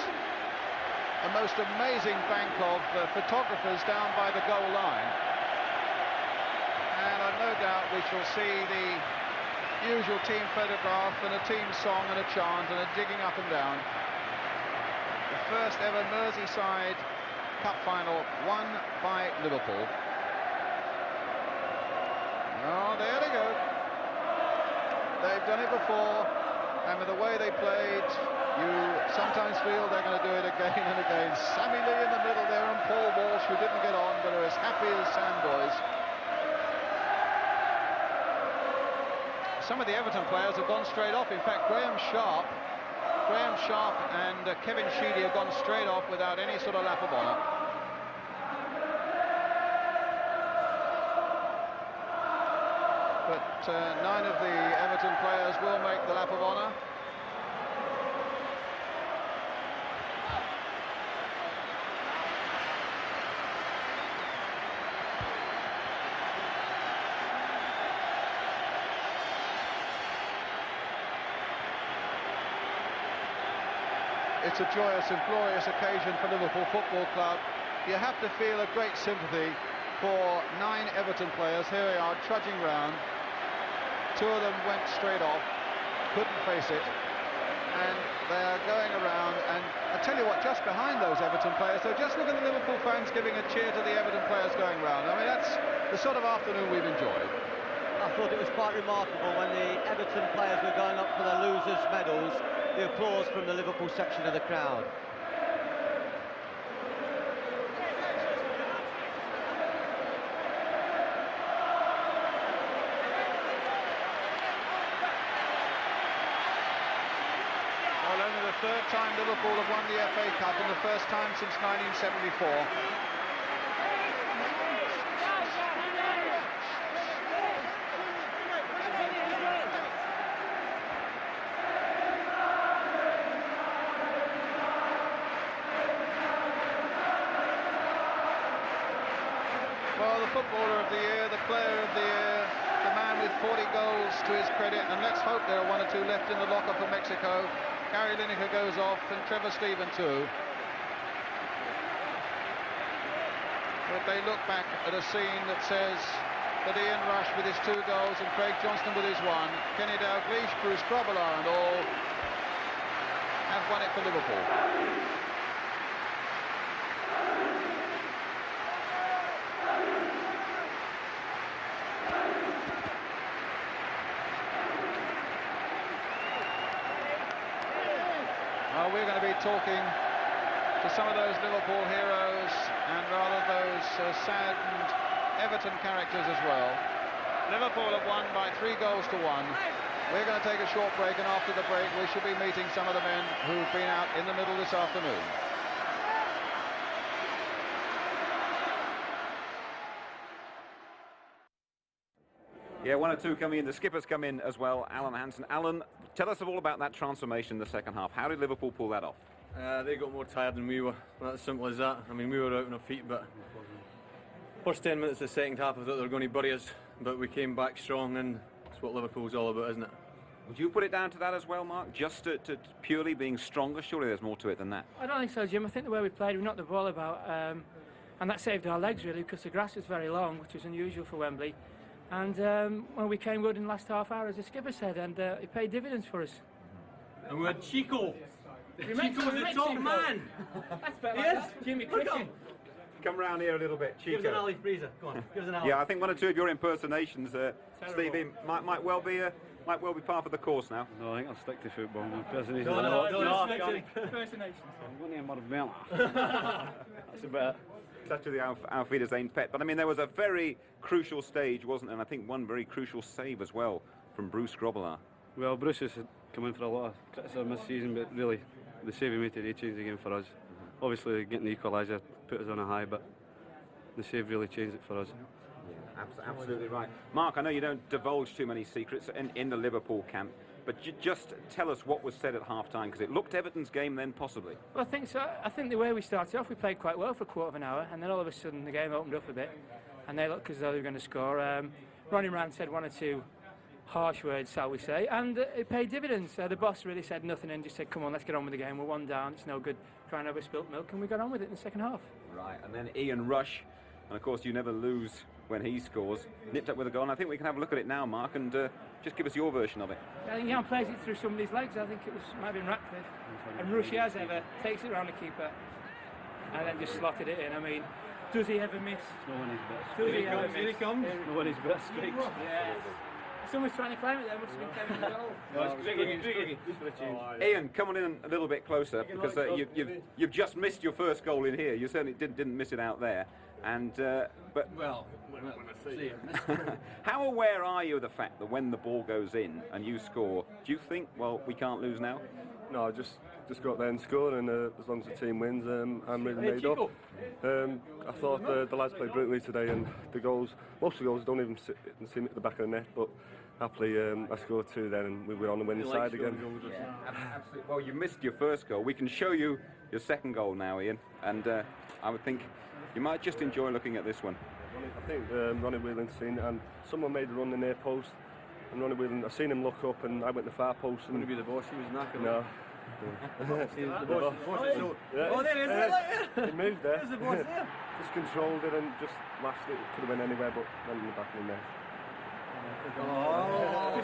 a most amazing bank of photographers down by the goal line. And I've no doubt we shall see the usual team photograph and a team song and a chant and a digging up and down. The first ever Merseyside Cup final won by Liverpool. Oh, there they go. They've done it before, and with the way they played, you sometimes feel they're going to do it again and again. Sammy Lee in the middle there, and Paul Walsh, who didn't get on, but are as happy as sandboys. Some of the Everton players have gone straight off. In fact, Graham Sharp and Kevin Sheedy have gone straight off without any sort of lap of honour. But 9 of the Everton players will make the lap of honour. It's a joyous and glorious occasion for Liverpool Football Club. You have to feel a great sympathy for 9 Everton players. Here they are trudging round. two of them went straight off, couldn't face it, and they're going around, and I tell you what, just behind those Everton players, so just look at the Liverpool fans giving a cheer to the Everton players going round. I mean, that's the sort of afternoon we've enjoyed. I thought it was quite remarkable when the Everton players were going up for the losers' medals, the applause from the Liverpool section of the crowd. Well, only the third time Liverpool have won the FA Cup and the first time since 1974. Well, the footballer of the year, the player of the year, the man with 40 goals to his credit, and let's hope there are one or two left in the locker for Mexico. Gary Lineker goes off, and Trevor Steven too. But they look back at a scene that says that Ian Rush with his 2 goals and Craig Johnston with his 1, Kenny Dalglish, Bruce Grobbelaar and all have won it for Liverpool. Well, we're going to be talking to some of those Liverpool heroes and rather those saddened Everton characters as well. Liverpool have won by 3 goals to 1. We're going to take a short break, and after the break we shall be meeting some of the men who've been out in the middle this afternoon. Yeah, 1 or 2 coming in. The skipper's come in as well, Alan Hansen. Alan, tell us all about that transformation in the second half. How did Liverpool pull that off? They got more tired than we were. Well, that's simple as that. I mean, we were out on our feet, but first 10 minutes of the second half, I thought they were going to bury us, but we came back strong, and that's what Liverpool's all about, isn't it? Would you put it down to that as well, Mark? Just to purely being stronger? Surely there's more to it than that. I don't think so, Jim. I think the way we played, we knocked the ball about, and that saved our legs really, because the grass was very long, which was unusual for Wembley. And well, we came good in the last half hour, as the skipper said, and it paid dividends for us. And we had Chico. Chico's the top man. That's better. Yes. Like that. Jimmy Crichton. Come round here a little bit, Chico. Give us an Ali Freezer. Go on, give us an Ali. Yeah, I think 1 or 2 of your impersonations, Stevie, might well be part of the course now. No, I think I'll stick to football. Impersonation. No, Impersonations. I'm going to Marbella. That's about it. Such as the Auf Wiedersehen pet. But I mean, there was a very crucial stage, wasn't there? And I think one very crucial save as well from Bruce Grobbelaar. Well, Bruce has come in for a lot of criticism this season, but really, the save he made today changed the game for us. Obviously, getting the equaliser put us on a high, but the save really changed it for us. Yeah, absolutely right. Mark, I know you don't divulge too many secrets in the Liverpool camp, but just tell us what was said at half-time, because it looked Everton's game then, possibly. Well, I think so. I think the way we started off, we played quite well for a quarter of an hour, and then all of a sudden the game opened up a bit, and they looked as though they were going to score. Ronnie Rand said 1 or 2 harsh words, shall we say, and it paid dividends. The boss really said nothing and just said, come on, let's get on with the game. We're 1 down, it's no good crying over spilt milk, and we got on with it in the second half. Right, and then Ian Rush, and of course you never lose when he scores, nipped up with a goal, and I think we can have a look at it now, Mark, and just give us your version of it. I think Jan plays it through somebody's legs. I think it might have been Ratcliffe, and Rushy as ever takes it around the keeper and then just slotted it in. I mean, does he ever miss? No one is best. Does he ever miss? Here he comes. No one is best streaks. Yeah. Someone's trying to climb it there, must have been Kevin goal. Just for a change. Ian, come on in a little bit closer, because you've just missed your first goal in here. You certainly didn't miss it out there. And but Well, how aware are you of the fact that when the ball goes in and you score, do you think, well, we can't lose now? No, just go out there and score, and as long as the team wins, I'm really made up. I thought the lads played brilliantly today, and the goals, most of the goals don't even seem at the back of the net, but happily I scored 2 then, and we were on the winning side again. Absolutely. Well, you missed your first goal. We can show you your second goal now, Ian, and I would think you might just enjoy looking at this one. I think Ronnie Whelan seen it, and someone made a run in their post, and Ronnie Whelan, I seen him look up, and I went the far post. And going to be the boss, he was knackered. No. The boss. Yeah. Oh, there he is. He moved there. There's the boss there. Just controlled it and just lashed it. Could have went anywhere, but went in the back of the net.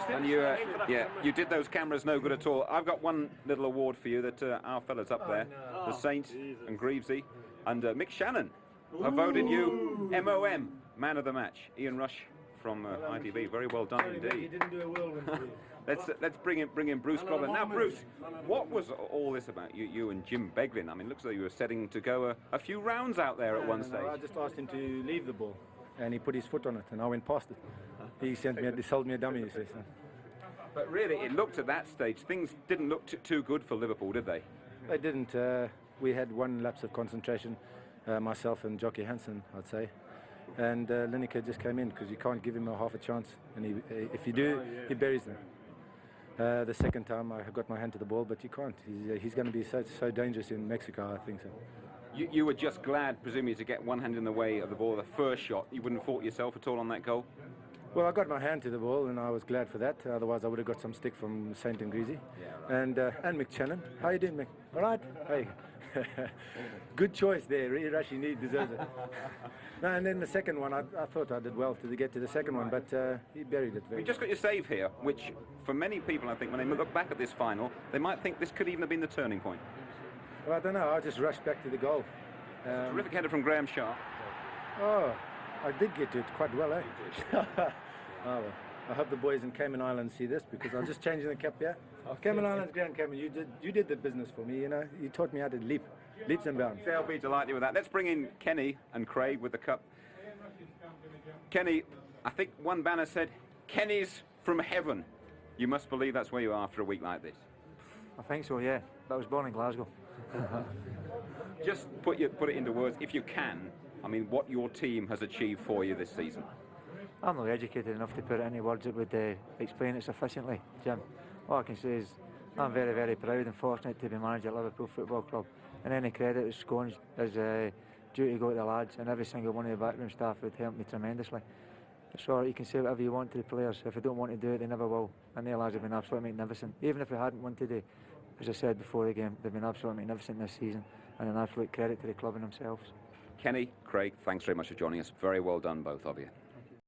And you, yeah, you did those cameras no good at all. I've got one little award for you that our fellas up there, the Saints and Greavesy and Mick Shannon, have voted you MOM, man of the match. Ian Rush from ITV, very well done indeed. He didn't do a whirlwind. Let's bring in Bruce Glover. Now, Bruce, what was all this about? You and Jim Beglin. I mean, looks like you were setting to go a few rounds out there at one stage. I just asked him to leave the ball, and he put his foot on it, and I went past it. He sold me a dummy, he says. But really, it looked at that stage, things didn't look too good for Liverpool, did they? They didn't. We had one lapse of concentration, myself and Jockey Hansen, I'd say. And Lineker just came in because you can't give him half a chance. And if you do, he buries them. The second time I got my hand to the ball, but you can't. He's going to be so dangerous in Mexico, I think so. You were just glad, presumably, to get one hand in the way of the ball, the first shot. You wouldn't have fought yourself at all on that goal? Well, I got my hand to the ball, and I was glad for that. Otherwise, I would have got some stick from Saint and Greasy. Yeah, right. And Mick Shannon. How you doing, Mick? All right? Hey. Good choice there. Really, Rushy deserves it. No, and then the second one, I thought I did well to get to the second one, but he buried it. You just got your save here, which for many people, I think, when they look back at this final, they might think this could even have been the turning point. Well, I don't know. I just rushed back to the goal. Terrific header from Graham Sharp. Oh, I did get to it quite well, eh? Oh, well. I hope the boys in Cayman Islands see this, because I'm just changing the cap here. Cayman Islands, Grand Cayman, you did the business for me, you know. You taught me how to leaps and bounds. They'll be delighted with that. Let's bring in Kenny and Craig with the cup. Kenny, I think one banner said, "Kenny's from heaven." You must believe that's where you are after a week like this. I think so, yeah. But I was born in Glasgow. Just put it into words, if you can. I mean, what your team has achieved for you this season. I'm not educated enough to put it into words that would explain it sufficiently, Jim. All I can say is I'm very, very proud and fortunate to be manager at Liverpool Football Club. And any credit is due to go to the lads, and every single one of the backroom staff would help me tremendously. So you can say whatever you want to the players. If they don't want to do it, they never will. And the lads have been absolutely magnificent. Even if they hadn't won today, as I said before the game, they've been absolutely magnificent this season, and an absolute credit to the club and themselves. Kenny, Craig, thanks very much for joining us. Very well done, both of you.